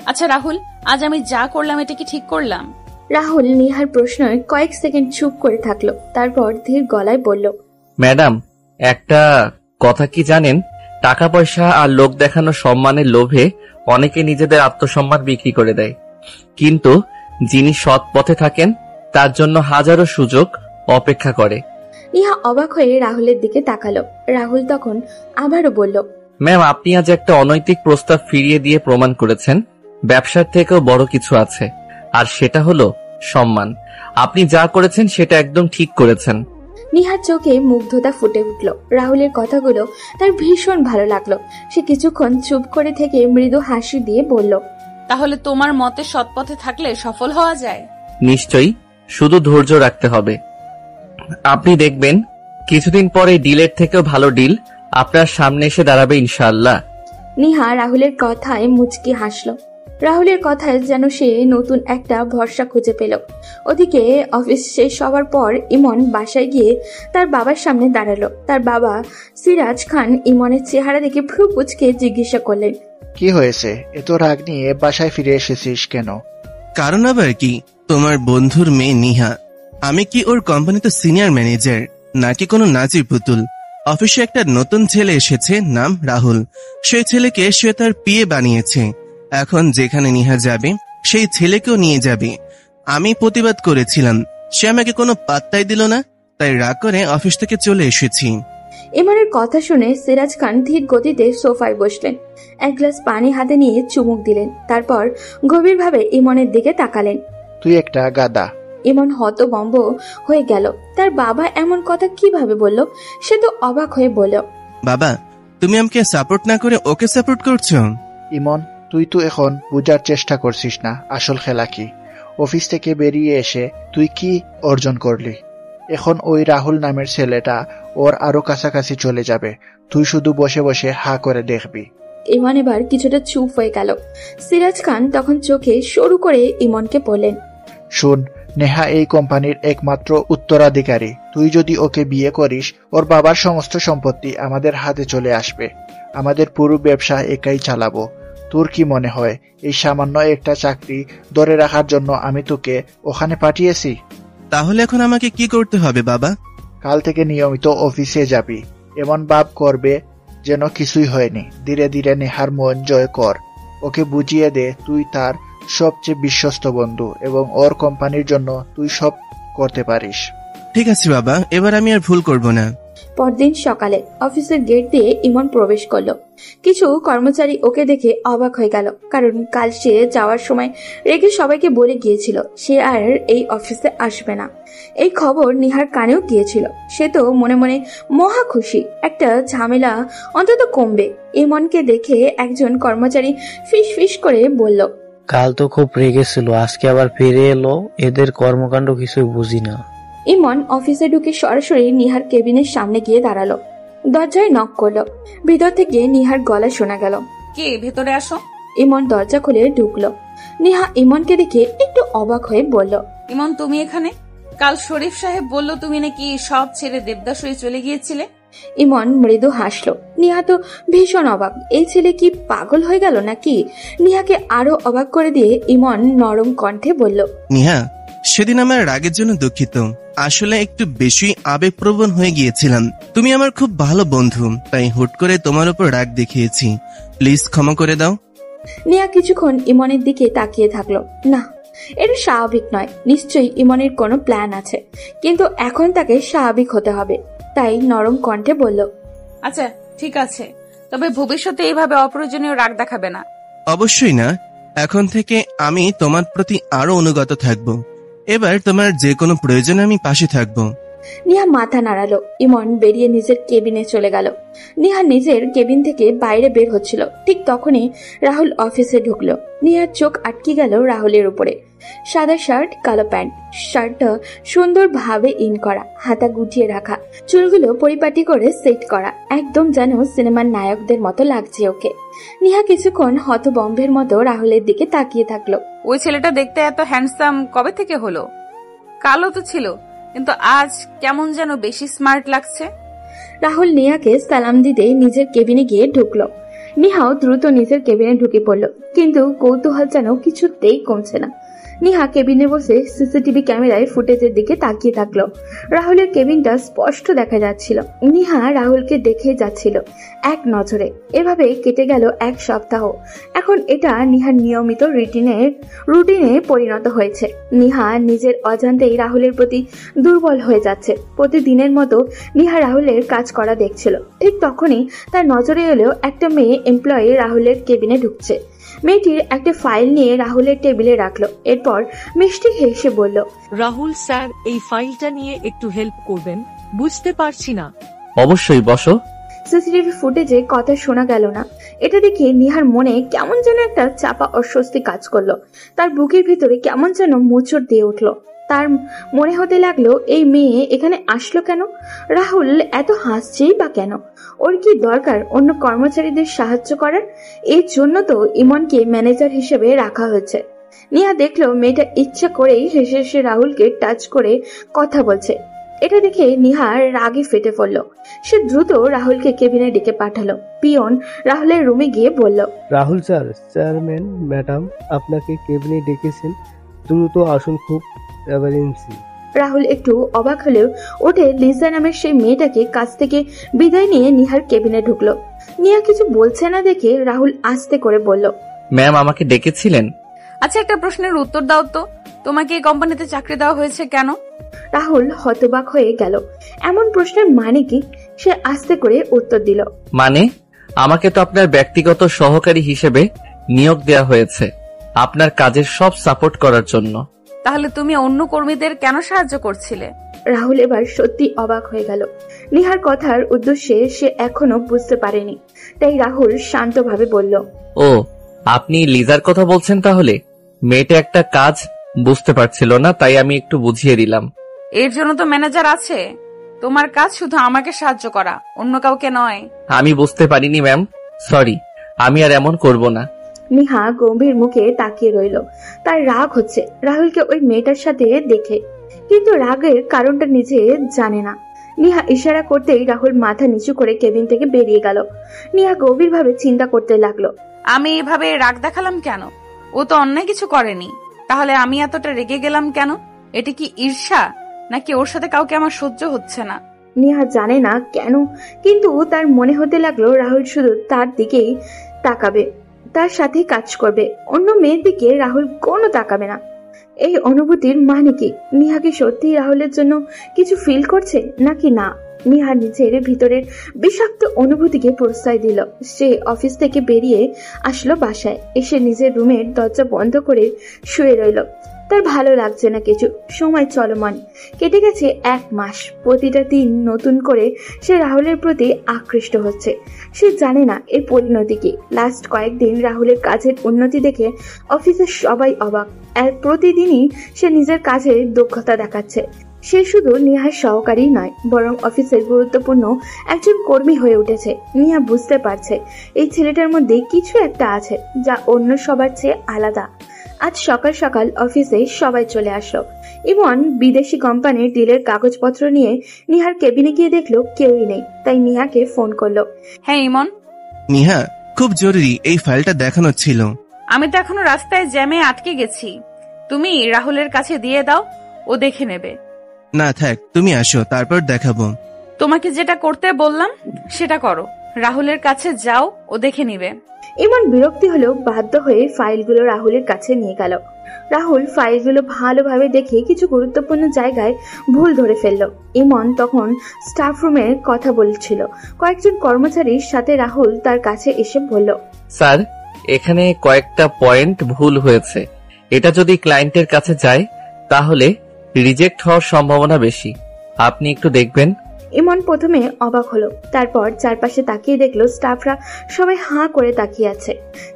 আচ্ছা রাহুল, আজ আমি যা করলাম এটা কি ঠিক করলাম? রাহুল নিহার প্রশ্নে কয়েক সেকেন্ড চুপ করে থাকলো, তারপর ধীর গলায় বলল, ম্যাডাম, একটা কথা কি জানেন? টাকা পয়সা আর লোক দেখানো সম্মানের লোভে অনেকে নিজেদের আত্মসম্মান বিক্রি করে দেয়, কিন্তু যিনি সৎ পথে থাকেন তার জন্য হাজারো সুযোগ অপেক্ষা করে। নিহা অবাক হয়ে রাহুলের দিকে তাকালো। রাহুল তখন আবারও বলল, ম্যাম, আপনি আজ একটা অনৈতিক প্রস্তাব ফিরিয়ে দিয়ে প্রমাণ করেছেন ব্যবসার থেকেও বড় কিছু আছে, আর সেটা হলো সম্মান। আপনি যা করেছেন সেটা একদম ঠিক করেছেন। নিহার চোখে মুগ্ধতা ফুটে উঠল। রাহুলের কথাগুলো তার ভীষণ ভালো লাগলো। সে কিছুক্ষণ চুপ করে থেকে মৃদু হাসি দিয়ে বলল, তাহলে তোমার মতে সৎ পথে থাকলে সফল হওয়া যায়? নিশ্চয়ই, শুধু ধৈর্য রাখতে হবে। আপনি দেখবেন কিছুদিন পরে ডিলের থেকেও ভালো ডিল আপনার সামনে এসে দাঁড়াবে ইনশাআল্লাহ। নিহা রাহুলের কথায় মুচকি হাসল। রাহুলের কথায় যেন সে নতুন একটা ভরসা খুঁজে পেল। ওদিকে অফিস শেষ হওয়ার পর ইমন বাসায় গিয়ে তার বাবার সামনে দাঁড়ালো। তার বাবা সিরাজ খান ইমনের চেহারা দেখে ভ্রু কুঁচকে জিজ্ঞাসা করলেন, কি হয়েছে? এত রাগ নিয়ে বাসায় ফিরে এসেছিস কেন? কারণ আবার কি, তোমার বন্ধুর মেয়ে নিহা। আমি কি ওর কোম্পানিতে সিনিয়র ম্যানেজার নাকি কোনো নাচি পুতুল? অফিসে একটা নতুন ছেলে এসেছে, নাম রাহুল। সেই ছেলেকে সে তার পিএ বানিয়েছে। এখন যেখানে নিহা যাবে সেই ছেলেকেও নিয়ে যাবে। আমি প্রতিবাদ করেছিলাম, সে আমাকে কোনো পাত্তাই দিল না, তাই রাগ করে অফিস থেকে চলে এসেছি। ইমনের কথা শুনে সিরাজ খান ধীর গতিতে সোফায় বসলেন। এক গ্লাস পানি হাতে নিয়ে চুমুক দিলেন, তারপর গভীরভাবে ইমনের দিকে তাকালেন। তুই একটা গাদা। ইমন হতভম্ব হয়ে গেল। তার বাবা এমন কথা কিভাবে বলল? সে তো অবাক হয়ে বলল, বাবা, তুমি আমাকে সাপোর্ট না করে ওকে সাপোর্ট করছো? ইমন, তুই তো এখন বুঝার চেষ্টা করছিস না আসল খেলা কি। অফিস থেকে বেরিয়ে এসে তুই কি অর্জন করলি? এখন ওই রাহুল নামের ছেলেটা ওর আরো কাছাকাছি চলে যাবে। তুই শুধু বসে বসে হা করে দেখবি। ইমন এবার কিছুটা চুপ হয়ে গেল। সিরাজ খান তখন চোখে সরু করে ইমনকে বললেন, শুন, নেহা এই কোম্পানির একমাত্র উত্তরাধিকারী। তুই যদি ওকে বিয়ে করিস, ওর বাবার সমস্ত সম্পত্তি আমাদের হাতে চলে আসবে। আমাদের পুরো ব্যবসা একাই চালাবো। তোর কি মনে হয় এই সামান্য একটা চাকরি ধরে রাখার জন্য আমি তোকে ওখানে পাঠিয়েছি? তাহলে এখন আমাকে কি করতে হবে বাবা? কাল থেকে নিয়মিত অফিসে যাবি। এমন ভাব করবে যেন কিছুই হয়নি। ধীরে ধীরে নেহার মন জয় কর। ওকে বুঝিয়ে দে তুই তার সবচেয়ে বিশ্বস্ত বন্ধু এবং ওর কোম্পানির জন্য তুই সব করতে পারিস। ঠিক আছে বাবা, এবার আমি আর ভুল করব না। পরদিন সকালে অফিসের গেট দিয়ে ইমন প্রবেশ করলো। কিছু কর্মচারী ওকে দেখে অবাক হয়ে গেল, কারণ কাল সে যাওয়ার সময় রেগে সবাইকে বলে গিয়েছিল সে আর এই অফিসে আসবে না। এই খবর নিহার কানেও গিয়েছিল। সে তো মনে মনে মহা খুশি, একটা ঝামেলা অন্তত কমবে। ইমনকে দেখে একজন কর্মচারী ফিস ফিস করে বলল, কাল তো খুব রেগেছিল, আজকে আবার ফিরে এলো। এদের কর্মকাণ্ড কিছুই বুঝি না। ইমন অফিসে ঢুকে সরাসরি নিহার কেবিনের সামনে গিয়ে দাঁড়ালো। দরজায় নক করলো। ভিতর থেকে নিহার গলা শোনা গেল, কে? ভেতরে আসো। ইমন দরজা খুলে ঢুকলো। নিহা ইমনকে দেখে একটু অবাক হয়ে বলল, ইমন, তুমি এখানে? কাল শরীফ সাহেব বলল তুমি নাকি সব ছেড়ে দেবদাস হয়ে চলে গিয়েছিলে। ইমন মৃদু হাসলো। নিহা তো ভীষণ অবাক, এই ছেলে কি পাগল হয়ে গেল নাকি? নিহাকে আরো অবাক করে দিয়ে ইমন নরম কণ্ঠে বলল, নিহা, সেদিন আমার রাগের জন্য দুঃখিত। আসলে একটু বেশি আবেগপ্রবণ হয়ে গিয়েছিলাম। তুমি আমার খুব ভালো বন্ধু, তাই হুট করে তোমার উপর রাগ দেখিয়েছি। প্লিজ ক্ষমা করে দাও। নিহা কিছুক্ষণ ইমনের দিকে তাকিয়ে থাকলো। না, এটা স্বাভাবিক নয়। নিশ্চয়ই ইমনের কোনো প্ল্যান আছে, কিন্তু এখন তাকে স্বাভাবিক হতে হবে। তাই নরম কণ্ঠে বলল, আচ্ছা ঠিক আছে, তবে ভবিষ্যতে এইভাবে অপ্রয়োজনীয় রাগ দেখাবে না। অবশ্যই না, এখন থেকে আমি তোমার প্রতি আরো অনুগত থাকব। এবার তোমার যে কোনো প্রয়োজনে আমি পাশে থাকব। নিহা মাথা নাড়ালো। ইমন বেরিয়ে নিজের কেবিনে চলে গেল। নিহা নিজের কেবিন থেকে বাইরে বের হচ্ছিল, ঠিক তখনই রাহুল অফিসে ঢুকলো। নিহার চোখ আটকে গেল রাহুলের উপরে। সাদা শার্ট, কালো প্যান্ট। শার্টটা সুন্দরভাবে ইন করা, হাতা গুটিয়ে রাখা, চুলগুলো পরিপাটি করে সেট করা, একদম যেন সিনেমার নায়কদের মতো লাগছে ওকে। নিহা কিছুক্ষণ হতবম্বের মতো রাহুলের দিকে তাকিয়ে থাকলো। ওই ছেলেটা দেখতে এত হ্যান্ডসাম কবে থেকে হলো? কালো তো ছিল, কিন্তু আজ কেমন যেন বেশি স্মার্ট লাগছে। রাহুল নিহাকে সালাম দিতে নিজের কেবিনে গিয়ে ঢুকলো। নিহাও দ্রুত নিজের কেবিনে ঢুকে পড়ল, কিন্তু কৌতূহল যেন কিছুতেই কমছে না। নিহা কেবিনে বসে সিসিটিভি ক্যামেরায় ফুটেজের দিকে তাকিয়ে থাকলো। রাহুলের কেবিনটা স্পষ্ট দেখা যাচ্ছিল। নিহা রাহুলকে দেখে যাচ্ছিল এক নজরে। এভাবে কেটে গেল এক সপ্তাহ। এখন এটা নিহার নিয়মিত রুটিনে পরিণত হয়েছে। নিহা নিজের অজান্তেই রাহুলের প্রতি দুর্বল হয়ে যাচ্ছে। প্রতিদিনের মতো নিহা রাহুলের কাজ করা দেখছিল। ঠিক তখনই তার নজরে এলো একটা মেয়ে এমপ্লয়ি রাহুলের কেবিনে ঢুকছে। মেয়েটির একটা ফাইল নিয়ে রাহুলের টেবিলে রাখলো। এরপর মিষ্টি হেসে বলল, রাহুল স্যার, এই ফাইলটা নিয়ে একটু হেল্প করবেন? বুঝতে পারছি না। অবশ্যই, বসো। সিসিটিভি ফুটেজে কথা শোনা গেল না। এটা দেখে নিহার মনে কেমন যেন একটা চাপা অস্বস্তি কাজ করলো। তার বুকের ভিতরে কেমন যেন মোচড় দিয়ে উঠলো। তার মনে হতে লাগলো, এই মেয়ে এখানে আসলো কেন? রাহুল এত হাসছেই বা কেন? ওর কি দরকার অন্য কর্মচারীদের সাহায্য করার? এর জন্য তো ইমনকে ম্যানেজার হিসেবে রাখা হয়েছে। নিহা দেখলো মেয়েটা ইচ্ছা করেই হেসে হেসে রাহুলকে টাচ করে কথা বলছে। এটা দেখে নিহার রাগে ফেটে পড়ল। সে দ্রুত রাহুলকে কেবিনে ডেকে পাঠালো। পিয়ন রাহুলের রুমে গিয়ে বলল, রাহুল স্যার, চেয়ারম্যান ম্যাডাম আপনাকে কেবিনে ডেকেছেন, দ্রুত আসুন, খুব এমার্জেন্সি। রাহুল একটু অবাক হলেও ওঠে লিজা নামের সেই মেয়েটাকে কাছ থেকে বিদায় নিয়ে নিহার কেবিনে ঢুকলো। নিহা কিছু বলছে না দেখে রাহুল আস্তে করে বলল, ম্যাম আমাকে ডেকেছিলেন? আচ্ছা, একটা প্রশ্নের উত্তর দাও তো, তোমাকে এই কোম্পানিতে চাকরি দেওয়া হয়েছে কেন? রাহুল হতবাক হয়ে গেল। এমন প্রশ্নের মানে কি? সে আস্তে করে উত্তর দিল, মানে আমাকে তো আপনার ব্যক্তিগত সহকারী হিসেবে নিয়োগ দেওয়া হয়েছে, আপনার কাজের সব সাপোর্ট করার জন্য। তাহলে তুমি অন্য কর্মীদের কেন সাহায্য করছিলে? রাহুল এবার সত্যি অবাক হয়ে গেল। নিহার কথার উদ্দেশ্যে সে এখনো বুঝতে পারেনি। তাই রাহুল শান্তভাবে বলল, ও, আপনি লিজার কথা বলছেন? তাহলে মেয়েটা একটা কাজ বুঝতে পারছিল না, তাই আমি একটু বুঝিয়ে দিলাম। এর জন্য তো ম্যানেজার আছে। তোমার কাজ শুধু আমাকে সাহায্য করা, অন্য কাউকে নয়। আমি বুঝতে পারিনি ম্যাম, সরি, আমি আর এমন করব না। নিহা গম্ভীর মুখে তাকিয়ে রইল। তার রাগ হচ্ছে রাহুলকে ওই মেয়েটার সাথে দেখে, কিন্তু রাগের কারণটা নিজে জানে না। নিহা ইশারা করতেই রাহুল মাথা নিচু করে কেবিন থেকে বেরিয়ে গেল। নিহা গভীরভাবে চিন্তা করতে লাগলো, আমি এভাবে রাগ দেখালাম কেন? ও তো অন্যায় কিছু করেনি, তাহলে আমি এতটা রেগে গেলাম কেন? এটা কি ঈর্ষা, নাকি ওর সাথে কাউকে আমার সহ্য হচ্ছে না? নিহা জানে না কেন, কিন্তু তার মনে হতে লাগলো রাহুল শুধু তার দিকেই তাকাবে, তার সাথে কাজ করবে। অন্য মেয়ের দিকে রাহুল কোনো তাকাবে না। এই অনুভূতির মানে কি? নিহা কি সত্যি রাহুলের জন্য কিছু ফিল করছে নাকি না? নিহা নিজের ভিতরের বিষাক্ত অনুভূতিকে প্রশ্রয় দিল। সে অফিস থেকে বেরিয়ে আসলো বাসায়। এসে নিজের রুমের দরজা বন্ধ করে শুয়ে রইল। তার ভালো লাগছে না কিছু। সময় চলমান কেটে গেছে 1 মাস। প্রতিটা দিন নতুন করে সে রাহুলের প্রতি আকৃষ্ট হচ্ছে। সে জানে না এর পরিণতি কি। লাস্ট কয়েকদিন রাহুলের কাজের উন্নতি দেখে অফিসের সবাই অবাক। আর প্রতিদিনই সে নিজের কাজে দক্ষতা দেখাচ্ছে। সে শুধু নিহার সহকারী নয়, বরং অফিসের গুরুত্বপূর্ণ একজন কর্মী হয়ে উঠেছে। নিহা বুঝতে পারছে এই ছেলেটার মধ্যে কিছু একটা আছে যা অন্য সবার চেয়ে আলাদা। আজ সকাল সকাল অফিসে সবাই চলে আসলো। ইমন বিদেশি কোম্পানির ডিলের কাগজপত্র নিয়ে নিহার কেবিনে গিয়ে দেখলো কেউই নেই। তাই নিহাকে ফোন করলো। হ্যাঁ ইমন। নিহা, খুব জরুরি, এই ফাইলটা দেখানো ছিল। আমি তো এখনো রাস্তায় জ্যামে আটকে গেছি, তুমি রাহুলের কাছে দিয়ে দাও, ও দেখে নেবে। না থাক, তুমি আসো, তারপর দেখাবো। তোমাকে যেটা করতে বললাম সেটা করো, রাহুলের কাছে যাও, ও দেখে নিবে। ইমন বিরক্তি হলেও বাধ্য হয়ে ফাইলগুলো রাহুলের কাছে নিয়ে গেল। রাহুল ফাইলগুলো ভালোভাবে দেখে কিছু গুরুত্বপূর্ণ জায়গায় ভুল ধরে ফেলল। ইমন তখন স্টাফ রুমের কথা বলছিল। কয়েকজন কর্মচারীর সাথে রাহুল তার কাছে এসে বলল, স্যার, এখানে কয়েকটা পয়েন্ট ভুল হয়েছে। এটা যদি ক্লায়েন্টের কাছে যায় তাহলে রিজেক্ট হওয়ার সম্ভাবনা বেশি। আপনি একটু দেখবেন। ইমন প্রথমে অবাক হলো, তারপর চারপাশে তাকিয়ে দেখলো স্টাফরা সবাই হাঁ করে তাকিয়ে আছে।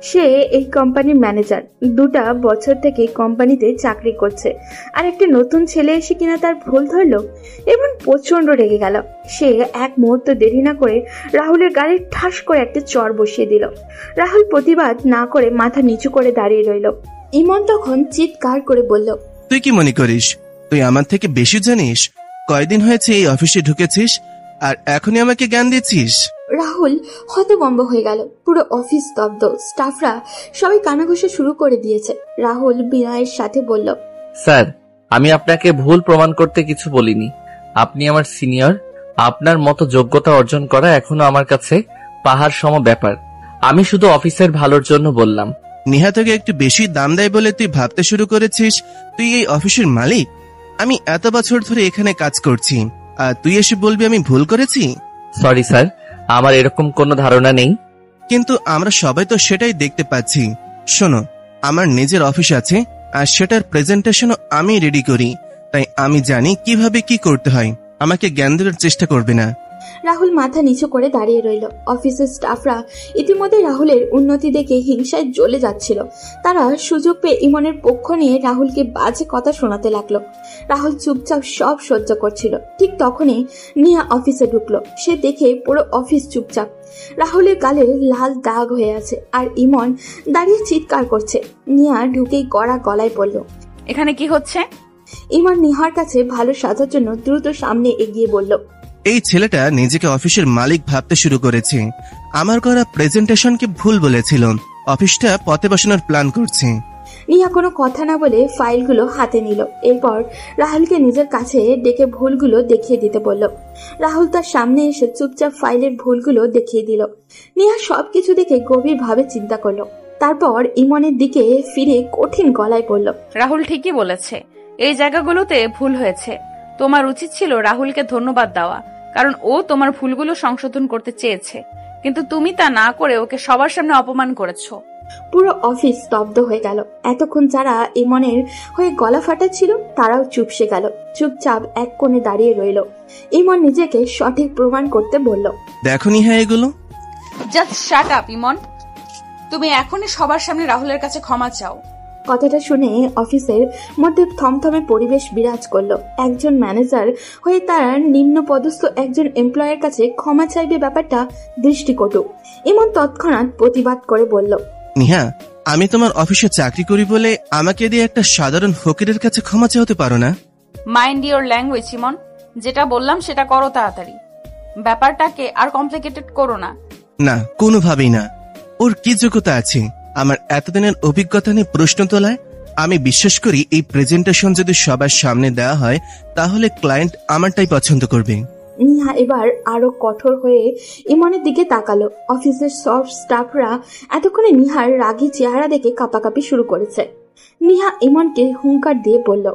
সে এই কোম্পানির ম্যানেজার, 2টা বছর থেকে কোম্পানিতে চাকরি করছে, আর একটা নতুন ছেলে এসে কিনা তার ভুল ধরলো। ইমন প্রচন্ড রেগে গেল। সে এক মুহূর্ত দেরি না করে রাহুলের গাড়ি ঠাস করে একটা চর বসিয়ে দিল। রাহুল প্রতিবাদ না করে মাথা নিচু করে দাঁড়িয়ে রইল। ইমন তখন চিৎকার করে বলল, তুই কি মনে করিস তুই আমার থেকে বেশি জানিস? কয়দিন হয়েছে এই অফিসে ঢুকেছিস আর এখনই আমাকে জ্ঞান দিচ্ছিস? রাহুল হতভম্ব হয়ে গেল। পুরো অফিস স্তব্ধ, স্টাফরা সবাই কানাঘুষা শুরু করে দিয়েছে। রাহুল বিনয়ের সাথে বলল, স্যার, আমি আপনাকে ভুল প্রমাণ করতে কিছু বলিনি। আপনি আমার সিনিয়র। আপনার মতো যোগ্যতা অর্জন করা এখনো আমার কাছে পাহাড় সম ব্যাপার। আমি শুধু অফিসের ভালোর জন্য বললাম। নিহা তোকে একটু বেশি দাম দেয় বলে তুই ভাবতে শুরু করেছিস তুই এই অফিসের মালিক? আমি এত বছর ধরে এখানে কাজ করছি আর তুই এসে বলবি আমি ভুল করেছি? সরি স্যার, আমার এরকম কোনো ধারণা নেই। কিন্তু আমরা সবাই তো সেটাই দেখতে পাচ্ছি। শোনো, আমার নিজের অফিস আছে আর সেটার প্রেজেন্টেশনও আমি রেডি করি, তাই আমি জানি কিভাবে কি করতে হয়। আমাকে জ্ঞান দেওয়ার চেষ্টা করবে না। রাহুল মাথা নিচু করে দাঁড়িয়ে রইল। অফিসের স্টাফরা ইতিমধ্যে রাহুলের উন্নতি দেখে হিংসায় জ্বলে যাচ্ছিল। তারা সুযোগ পেয়ে ইমনের পক্ষ নিয়ে রাহুলকে বাজে কথা শোনাতে লাগলো। রাহুল চুপচাপ সব সহ্য করছিল। ঠিক তখনই নিহা অফিসে ঢুকলো। সে দেখে পুরো অফিস চুপচাপ। রাহুলের গালে লাল দাগ হয়ে আছে আর ইমন দাঁড়িয়ে চিৎকার করছে। নিহা ঢুকেই গড়া গলায় বলল, এখানে কি হচ্ছে? ইমন নিহার কাছে ভালো সাজার জন্য দ্রুত সামনে এগিয়ে বলল, এই ছেলেটা নিজেকে অফিসের মালিক ভাবতে শুরু করেছে। আমার করা প্রেজেন্টেশনকে ভুল বলেছিল, অফিসটা পথে বসানোর প্ল্যান করছে। নিহা কোনো কথা না বলে ফাইলগুলো হাতে নিল। এরপর রাহুলকে নিজের কাছে ডেকে ভুলগুলো দেখিয়ে দিতে বলল। রাহুল তার সামনে এসে চুপচাপ ফাইলের ভুলগুলো দেখিয়ে দিল। নিহা সবকিছু দেখে গভীরভাবে চিন্তা করলো। তারপর ইমনের দিকে ফিরে কঠিন গলায় বলল, রাহুল ঠিকই বলেছে, এই জায়গাগুলোতে ভুল হয়েছে। তোমার উচিত ছিল রাহুলকে ধন্যবাদ দেওয়া, কারণ ও তোমার ভুলগুলো সংশোধন করতে চেয়েছে, কিন্তু তুমি তা না করে ওকে সবার সামনে অপমান করেছো। পুরো অফিস স্তব্ধ হয়ে গেল। এতক্ষণ যারা ইমনের হয়ে গলা ফাটাচ্ছিল তারাও চুপসে গেল, চুপচাপ এক কোণে দাঁড়িয়ে রইল। ইমন নিজেকে সঠিক প্রমাণ করতে বলল, দেখো নিহা এগুলো। জাস্ট শাট আপ ইমন, তুমি এখনই সবার সামনে রাহুলের কাছে ক্ষমা চাও। কথাটা শুনে অফিসের মধ্যে থমথমে পরিবেশ বিরাজ করলো। একজন ম্যানেজার হয়ে তার নিম্ন পদস্থ একজন এমপ্লয়ের কাছে ক্ষমা চাইবে, ব্যাপারটা দৃষ্টিকটু। ইমন তৎক্ষণাৎ প্রতিবাদ করে বলল, নিহা, আমি তোমার অফিসে চাকরি করি বলে আমাকে দিয়ে একটা সাধারণ ফকিরের কাছে ক্ষমা চাইতে পারো না? মাইন্ড ইওর ল্যাঙ্গুয়েজ ইমন, যেটা বললাম সেটা করো তাড়াতাড়ি। ব্যাপারটাকে আর কমপ্লিকেটেড করো না। না, কোনোভাবেই না। ওর কি যোগ্যতা আছে আমার এতদিনের অভিজ্ঞতা নিয়ে প্রশ্ন তোলায়? আমি বিশ্বাস করি এই প্রেজেন্টেশন যদি সবার সামনে দেওয়া হয় তাহলে ক্লায়েন্ট আমারটাই পছন্দ করবে। নিহা এবার আরো কঠোর হয়ে ইমনের দিকে তাকালো। অফিসের সব স্টাফরা এতক্ষণে নিহার রাগী চেহারা দেখে কাঁপাকাঁপি শুরু করেছে। নিহা ইমনকে হুঙ্কার দিয়ে বলল,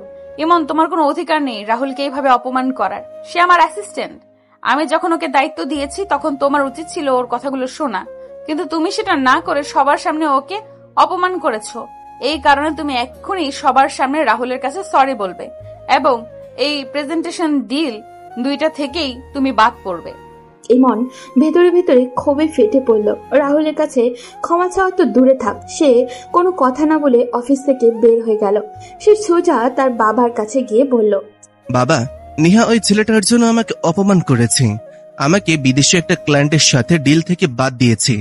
ইমন, তোমার কোনো অধিকার নেই রাহুলকে এইভাবে অপমান করার। সে আমার অ্যাসিস্ট্যান্ট। আমি যখন ওকে দায়িত্ব দিয়েছি তখন তোমার উচিত ছিল ওর কথাগুলো শোনা, কিন্তু তুমি সেটা না করে সবার সামনে ওকে অপমান করেছো। এই কারণে তুমি এক্ষুনি সবার সামনে রাহুলের কাছে সরি বলবে এবং এই প্রেজেন্টেশন ডিল 2টা থেকেই তুমি বাদ পড়বে। ইমন ভেতরে ভেতরে ক্ষোভে ফেটে পড়ল। রাহুলের কাছে ক্ষমা চাওয়া তো দূরে থাক, সে কোনো কথা না বলে অফিস থেকে বের হয়ে গেল। সে সোজা তার বাবার কাছে গিয়ে বলল, বাবা, নিহা ওই ছেলেটার জন্য আমাকে অপমান করেছে। আমাকে বিদেশে একটা ক্লায়েন্টের সাথে ডিল থেকে বাদ দিয়েছে।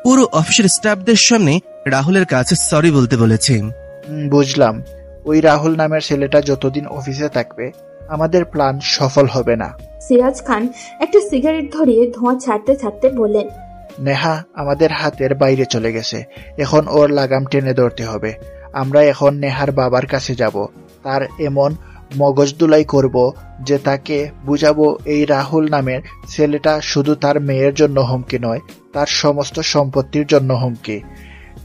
পুরো অফিসের স্টাফদের সামনে রাহুলের কাছে সরি বলতে বলেছে। বুঝলাম। ওই রাহুল নামের ছেলেটা যতদিন অফিসে থাকবে আমাদের প্ল্যান সফল হবে না। সিরাজ খান একটা সিগারেট ধরিয়ে ধোঁয়া ছাড়তে ছাড়তে বললেন, নেহা আমাদের হাতের বাইরে চলে গেছে, এখন ওর লাগাম টেনে ধরতে হবে। আমরা এখন নেহার বাবার কাছে যাব, তার এমন মগজদুলাই করব যে তাকে বুঝাবো এই রাহুল নামের ছেলেটা শুধু তার মেয়ের জন্য হুমকি নয়, তার সমস্ত সম্পত্তির জন্য হুমকি।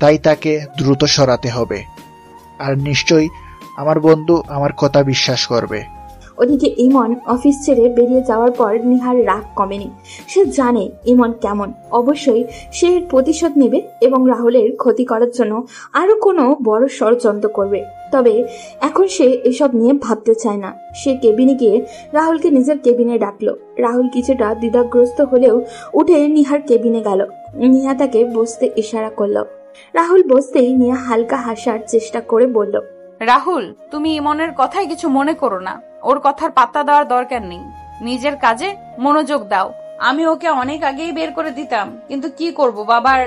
তাই তাকে দ্রুত সরাতে হবে। আর নিশ্চয়ই আমার বন্ধু আমার কথা বিশ্বাস করবে। ওদিকে ইমন অফিস ছেড়ে বেরিয়ে যাওয়ার পর নিহার রাগ কমেনি। সে জানে ইমন কেমন, অবশ্যই সে এর প্রতিশোধ নেবে এবং রাহুলের ক্ষতি করার জন্য আরো কোনো বড় ষড়যন্ত্র করবে। তবে এখন সে এসব নিয়ে ভাবতে চায় না। সে কেবিনে গিয়ে রাহুলকে নিজের কেবিনে ডাকলো। রাহুল কিছুটা দ্বিধাগ্রস্ত হলেও উঠে নিহার কেবিনে গেল। নিহা তাকে বসতে ইশারা করলো। রাহুল বসতেই নিহা হালকা হাসার চেষ্টা করে বলল, রাহুল, তুমি ইমনের কথায় কিছু মনে করো না। ওর কথার পাত্তা দেওয়ার দরকার নেই। নিজের কাজে মনোযোগ দাও। আমি ওকে অনেক আগেই বের করে দিতাম, কিন্তু কি করব, বাবার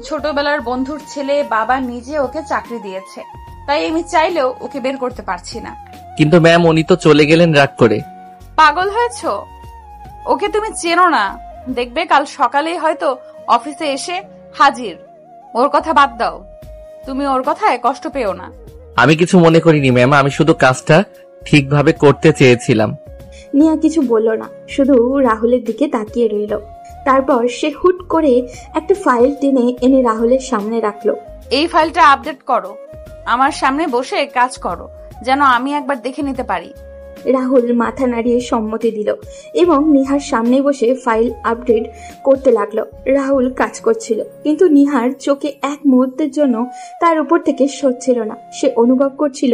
ছোটবেলার বন্ধুর ছেলে, বাবা নিজে ওকে চাকরি দিয়েছে, তাই আমি চাইলেও ওকে বের করতে পারছি না। কিন্তু ম্যাম, উনি তো চলে গেলেন রাগ করে। পাগল হয়েছো? ওকে তুমি চেনো না। দেখবে কাল সকালেই হয়তো অফিসে এসে হাজির। ওর কথা বাদ দাও। তুমি ওর কথায় কষ্ট পেও না। আমি কিছু মনে করিনি ম্যাম, আমি শুধু কাজটা ঠিকভাবে করতে চেয়েছিলাম। নিয়া কিছু বলল না, শুধু রাহুলের দিকে তাকিয়ে রইল। তারপর সে হুট করে একটা ফাইল টেনে এনে রাহুলের সামনে রাখলো। এই ফাইলটা আপডেট করো, আমার সামনে বসে কাজ করো, যেন আমি একবার দেখে নিতে পারি। রাহুল মাথা নাড়িয়ে সম্মতি দিল এবং নিহার সামনে বসে ফাইল আপডেট করতে লাগলো। রাহুল কাজ করছিল, কিন্তু নিহার চোখে এক মুহূর্তের জন্য তার উপর থেকে সরছিল না। সে অনুভব করছিল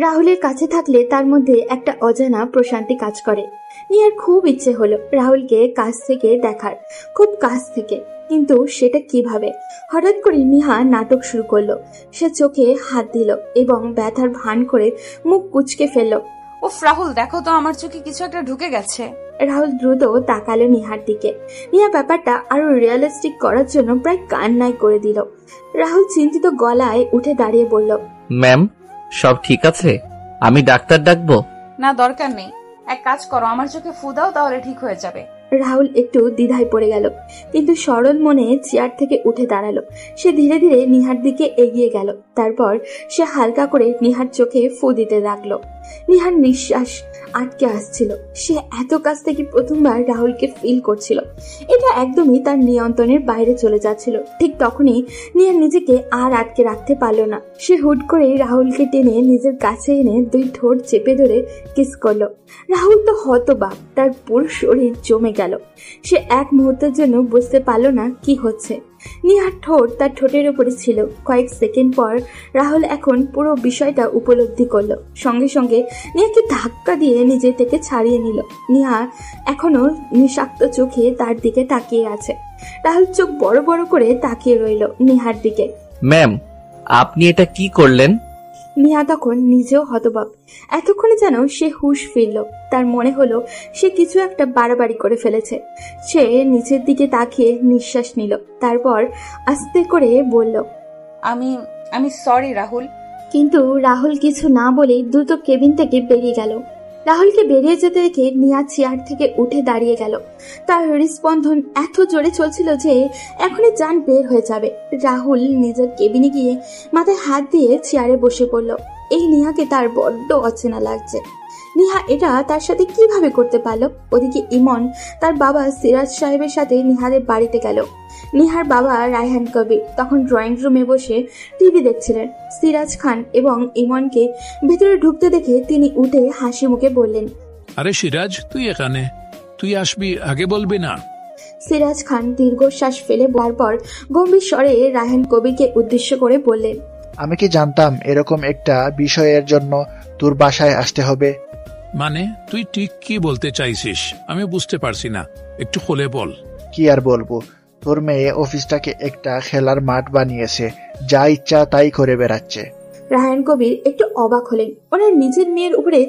রাহুলের কাছে থাকলে তার মধ্যে একটা অজানা প্রশান্তি কাজ করে। নিহার খুব ইচ্ছে হলো রাহুলকে কাছ থেকে দেখার, খুব কাছ থেকে, কিন্তু সেটা কিভাবে? হঠাৎ করে নিহা নাটক শুরু করলো। সে চোখে হাত দিল এবং ব্যথার ভান করে মুখ কুঁচকে ফেললো। উফ রাহুল, দেখো তো আমার চোখে কিছু একটা ঢুকে গেছে। রাহুল দ্রুত তাকালো নিহার দিকে। নিহা ব্যাপারটা আরো রিয়েলিস্টিক করার জন্য প্রায় কান্নাই করে দিল। রাহুল চিন্তিত গলায় উঠে দাঁড়িয়ে বলল, ম্যাম, সব ঠিক আছে? আমি ডাক্তার ডাকবো? না, দরকার নেই। এক কাজ করো, আমার চোখে ফু দাও, তাহলে ঠিক হয়ে যাবে। রাহুল একটু দ্বিধায় পড়ে গেল, কিন্তু সরল মনে চেয়ার থেকে উঠে দাঁড়ালো। সে ধীরে ধীরে নিহার দিকে এগিয়ে গেল। তারপর সে হালকা করে নিহার চোখে ফু দিতে লাগলো। নিহার নিঃশ্বাস আটকে আসছিল। সে এত কাছ থেকে প্রথমবার রাহুলকে ফিল করছিল। এটা একদমই তার নিয়ন্ত্রণের বাইরে চলে যাচ্ছিল। ঠিক তখনই নিহার নিজেকে আর আটকে রাখতে পারল না। সে হুট করে রাহুলকে টেনে নিজের কাছে এনে দুই ঠোঁট চেপে ধরে কিস করলো। রাহুল তো হতবাক, তার পুরো শরীর জমে গেল। সে এক মুহূর্তের জন্য বুঝতে পারল না কি হচ্ছে। নিহার ঠোঁট তার ঠোঁটের উপরে ছিল। কয়েক সেকেন্ড পর রাহুল এখন পুরো বিষয়টা উপলব্ধি করলো। সঙ্গে সঙ্গে নিহাকে ধাক্কা দিয়ে নিজে থেকে ছাড়িয়ে নিল। নিহা এখনো নিঃশাক্ত চোখে তার দিকে তাকিয়ে আছে। রাহুল চোখ বড় বড় করে তাকিয়ে রইল নিহার দিকে। ম্যাম, আপনি এটা কি করলেন? নিহা তখন নিজেও হতবাক। এতক্ষণে যেন সে হুঁশ ফিরল। তার মনে হলো সে কিছু একটা বাড়াবাড়ি করে ফেলেছে। সে নিচের দিকে তাকিয়ে নিঃশ্বাস নিল। তারপর আস্তে করে বলল, আমি সরি রাহুল। কিন্তু রাহুল কিছু না বলেই দ্রুত কেবিন থেকে বেরিয়ে গেল। রাহুলকে বেরিয়ে যেতে দেখে নিয়া চেয়ার থেকে উঠে দাঁড়িয়ে গেল। তার হৃদস্পন্দন এত জোরে চলছিল যে এখনই জান বের হয়ে যাবে। রাহুল নিজের কেবিনে গিয়ে মাথায় হাত দিয়ে চেয়ারে বসে পড়ল। এই নিহাকে তার বড্ড অচেনা লাগছে। নিহা এটা তার সাথে কিভাবে করতে পারলো? ওদিকে ইমন তার বাবা সিরাজ সাহেবের সাথে নিহাদের বাড়িতে গেল। নিহার বাবা রায়হান কবির তখন ড্রয়িং রুমে বসে টিভি দেখছিলেন। সিরাজ খান এবং ইমনকে ভেতরে ঢুকতে দেখে তিনি উঠে হাসি মুখে বললেন, আরে সিরাজ, তুই এখানে? তুই আসবি, আগে বলবি না? সিরাজ খান দীর্ঘশ্বাস ফেলে বলার পর গম্ভীর স্বরে রায়হান কবিরকে উদ্দেশ্য করে বললেন, আমি কি জানতাম এরকম একটা বিষয়ের জন্য তোর বাসায় আসতে হবে? মানে তুই ঠিক কি বলতে চাইছিস আমি বুঝতে পারছি না, একটু খুলে বল। কি আর বলবো, তোর মেয়ে অফিসটাকে একটা খেলার মাঠ বানিয়েছে, যা ইচ্ছা তাই করে বেড়াচ্ছে। রায়হান কবির একটু অবাক হলেন। ওনার নিজের মেয়ের উপরে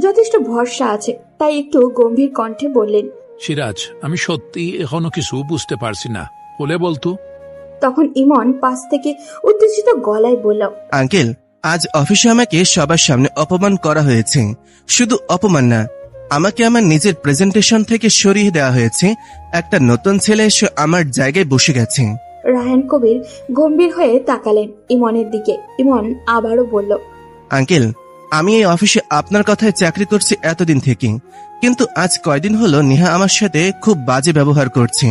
যথেষ্ট ভরসা আছে, তাই একটু গম্ভীর কণ্ঠে বললেন, সিরাজ, আমি সত্যি এখনো কিছু বুঝতে পারছি না, খুলে বলতো। তখন ইমন পাশ থেকে উত্তেজিত গলায় বলল, আঙ্কেল, আজ অফিসে আমাকে সবার সামনে অপমান করা হয়েছে। শুধু অপমান না, আমাকে আমার নিজের প্রেজেন্টেশন থেকে সরিয়ে দেওয়া হয়েছে। একটা নতুন ছেলে এসে আমার জায়গায় বসে গেছে। রায়হান কবির গম্ভীর হয়ে তাকালেন ইমনের দিকে। ইমন আবারও বলল, আঙ্কেল, আমি এই অফিসে আপনার কথায় চাকরি করছি এতদিন থেকে, কিন্তু আজ কয়দিন হলো নেহা আমার সাথে খুব বাজে ব্যবহার করছে।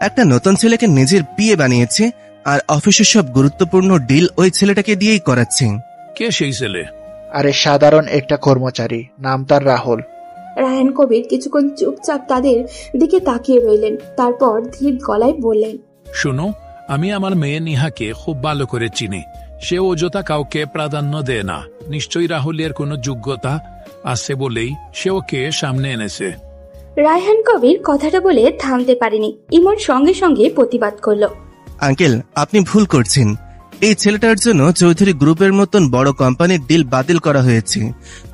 একটা নতুন ছেলেকে নিজের বিয়ে বানিয়েছে আর অফিসের সব গুরুত্বপূর্ণ ডিল ওই ছেলেটাকে দিয়েই করাচ্ছে। কে সেই ছেলে? আরে সাধারণ একটা কর্মচারী, নাম তার রাহুল। রায়হান কবির কিছুক্ষণ চুপচাপ তাদের দিকে তাকিয়ে রইলেন, তারপর ধীর গলায় বললেন, শোনো, আমি আমার মেয়ে নিহাকে খুব ভালো করে চিনি। সে অযথা কাউকে প্রাধান্য দেয় না। নিশ্চয়ই রাহুলের কোনো যোগ্যতা আছে বলেই সে ওকে সামনে এনেছে। রায়হান কবির কথাটা বলে থামতে পারেনি। ইমন সঙ্গে সঙ্গে প্রতিবাদ করলো, আঙ্কেল, আপনি ভুল করছেন। এই ছেলেটার জন্য চৌধুরী গ্রুপের মতন বড় কোম্পানির ডিল বাতিল করা হয়েছে।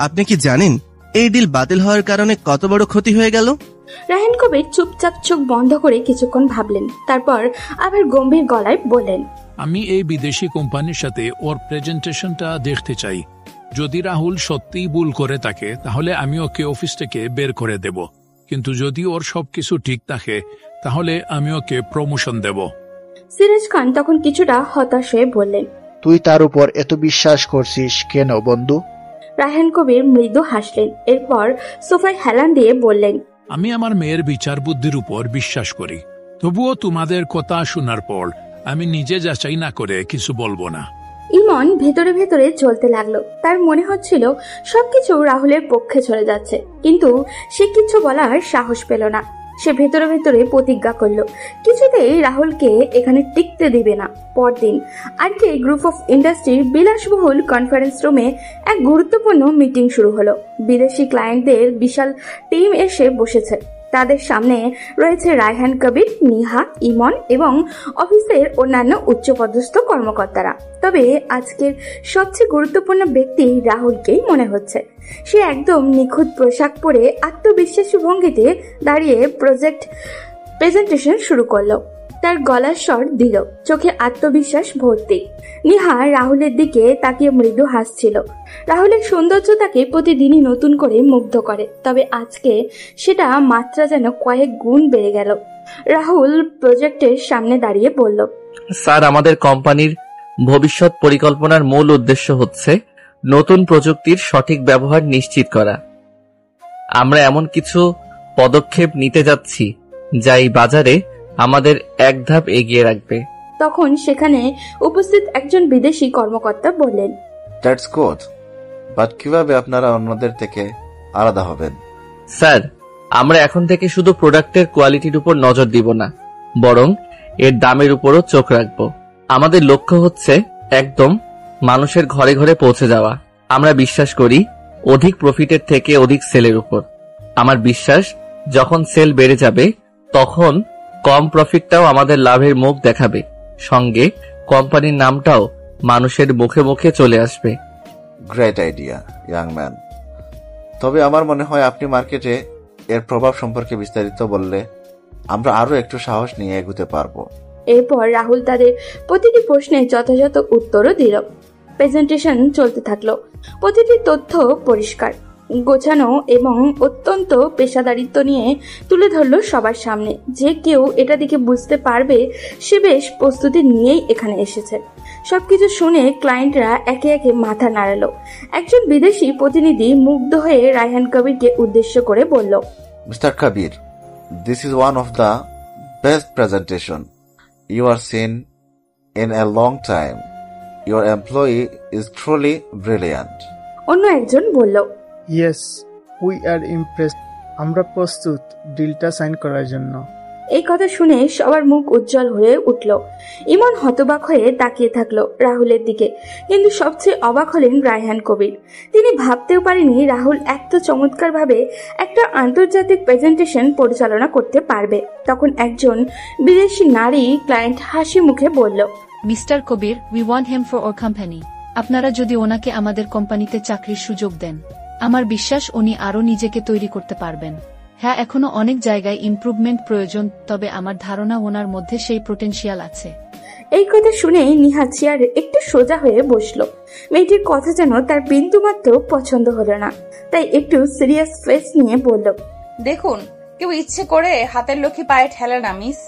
আপনি কি জানেন এই ডিল বাতিল হওয়ার কারণে কত বড় ক্ষতি হয়ে গেল? রায়হান কবির চুপচাপ চোখ বন্ধ করে কিছুক্ষণ ভাবলেন, তারপর আবার গম্ভীর গলায় বললেন, আমি এই বিদেশি কোম্পানির সাথে ওর প্রেজেন্টেশনটা দেখতে চাই। যদি রাহুল সত্যিই ভুল করে থাকে তাহলে আমি ওকে অফিস থেকে বের করে দেব, কিন্তু যদি ওর সবকিছু ঠিক থাকে তাহলে আমি ওকে প্রমোশন দেব। সিরাজ খান তখন কিছুটা হতাশ হয়ে বললেন, তুই তার উপর এত বিশ্বাস করছিস কেন বন্ধু? রায়হান কবির মৃদু হাসলেন, এরপর সোফায় হেলান দিয়ে বললেন, আমি আমার মেয়ের বিচার বুদ্ধির উপর বিশ্বাস করি। তবুও তোমাদের কথা শোনার পর আমি নিজে যাচাই না করে কিছু বলবো না। ইমন ভেতরে ভেতরে চলতে লাগলো। তার মনে হচ্ছিল সবকিছু রাহুলের পক্ষে চলে যাচ্ছে, কিন্তু সে কিছু বলার সাহস পেল না। সে ভেতরে ভেতরে প্রতিজ্ঞা করলো কিছুতেই রাহুলকে এখানে টিকতে দিবে না। পরদিন আরকে গ্রুপ অফ ইন্ডাস্ট্রির বিলাসবহুল কনফারেন্স রুমে এক গুরুত্বপূর্ণ মিটিং শুরু হলো। বিদেশি ক্লায়েন্টদের বিশাল টিম এসে বসেছে। তাদের সামনে রয়েছে রায়হান কবির, নিহা, ইমন এবং অফিসের অন্যান্য উচ্চপদস্থ কর্মকর্তারা। তবে আজকের সবচেয়ে গুরুত্বপূর্ণ ব্যক্তি রাহুলকেই মনে হচ্ছে। সে একদম নিখুঁত পোশাক পরে আত্মবিশ্বাসী ভঙ্গিতে দাঁড়িয়ে প্রেজেন্টেশন শুরু করলো। তার গলার স্বর দিল, চোখে আত্মবিশ্বাস ভর্তি। নিহা রাহুলের দিকে তাকিয়ে মৃদু হাসছিল। রাহুলের সৌন্দর্য তাকে প্রতিদিনই নতুন করে মুগ্ধ করে, তবে আজকে সেটা মাত্রা যেন কয়েক গুণ বেড়ে গেল। রাহুল প্রজেক্টের সামনে দাঁড়িয়ে বলল, স্যার, আমাদের কোম্পানির ভবিষ্যৎ পরিকল্পনার মূল উদ্দেশ্য হচ্ছে নতুন প্রযুক্তির সঠিক ব্যবহার নিশ্চিত করা। আমরা এমন কিছু পদক্ষেপ নিতে যাচ্ছি যা এই বাজারে আমাদের এক ধাপ এগিয়ে রাখবে। তখন সেখানে উপস্থিত একজন বিদেশি কর্মকর্তা বললেন, দ্যাটস গুড, বাট কিভাবে আপনারা অন্যদের থেকে আলাদা হবেন? স্যার, আমরা এখন থেকে শুধু প্রোডাক্টের কোয়ালিটির উপর নজর দিব না, বরং এর দামের উপরও চোখ রাখব। আমাদের লক্ষ্য হচ্ছে একদম মানুষের ঘরে ঘরে পৌঁছে যাওয়া। আমরা বিশ্বাস করি অধিক প্রফিটের থেকে অধিক সেলের উপর। আমার বিশ্বাস যখন সেল বেড়ে যাবে তখন কম প্রফিটটাও আমাদের লাভের মুখ দেখাবে, সঙ্গে কোম্পানির নামটাও মানুষের মুখে মুখে চলে আসবে। Great idea young man. তবে আমার মনে হয় আপনি মার্কেটে এর প্রভাব সম্পর্কে বিস্তারিত বললে আমরা আরো একটু সাহস নিয়ে এগোতে পারবো। এরপর রাহুল তাদের প্রতিটি প্রশ্নের যথাযথ উত্তরও দিল। প্রেজেন্টেশন চলতে থাকলো। প্রতিটি তথ্য পরিষ্কার, গোছানো এবং অত্যন্ত পেশাদারিত্ব নিয়ে তুলে ধরলো সবার সামনে। যে কেউ এটা দেখে বুঝতে পারবে সে বেশ প্রস্তুতি নিয়েই এখানে এসেছে। সবকিছু শুনে ক্লায়েন্টরা একে একে মাথা নাড়ালো। একজন বিদেশি প্রতিনিধি মুগ্ধ হয়ে রায়হান কবিরকে উদ্দেশ্য করে বলল, mister Kabir, this is one of the best presentation you are seen in a long time. Your employee is truly brilliant. অন্য একজন বলল, ইয়েস, উই আর ইমপ্রেসড। আমরা প্রস্তুত ডিলটা সাইন করার জন্য। এই কথা শুনে সবার মুখ উজ্জ্বল হয়ে উঠল। ইমন হতবাক হয়ে তাকিয়ে থাকলো রাহুলের দিকে, কিন্তু সবচেয়ে অবাক হলেন রায়হান কবির। তিনি ভাবতেও পারেনি রাহুল এত চমৎকারভাবে একটা আন্তর্জাতিক প্রেজেন্টেশন পরিচালনা করতে পারবে। তখন একজন বিদেশি নারী ক্লায়েন্ট হাসি মুখে বলল, mister Kabir, we want him for our company. আপনারা যদি ওনাকে আমাদের কোম্পানিতে চাকরির সুযোগ দেন, আমার বিশ্বাস উনি আরো নিজেকে তৈরি করতে পারবেন। হ্যাঁ, এখনো অনেক জায়গায় ইমপ্রুভমেন্ট প্রয়োজন, তবে আমার ধারণা ওনার মধ্যে সেই পোটেনশিয়াল আছে। এই কথা শুনে নিহা চেয়ারে একটু সোজা হয়ে বসলো। মেয়েটির কথা যেন তার বিন্দুমাত্র পছন্দ হলো না, তাই একটু সিরিয়াস ফেস নিয়ে বলল, দেখুন, কেউ ইচ্ছে করে হাতের লক্ষ্মী পায়ে ঠেলে না মিস।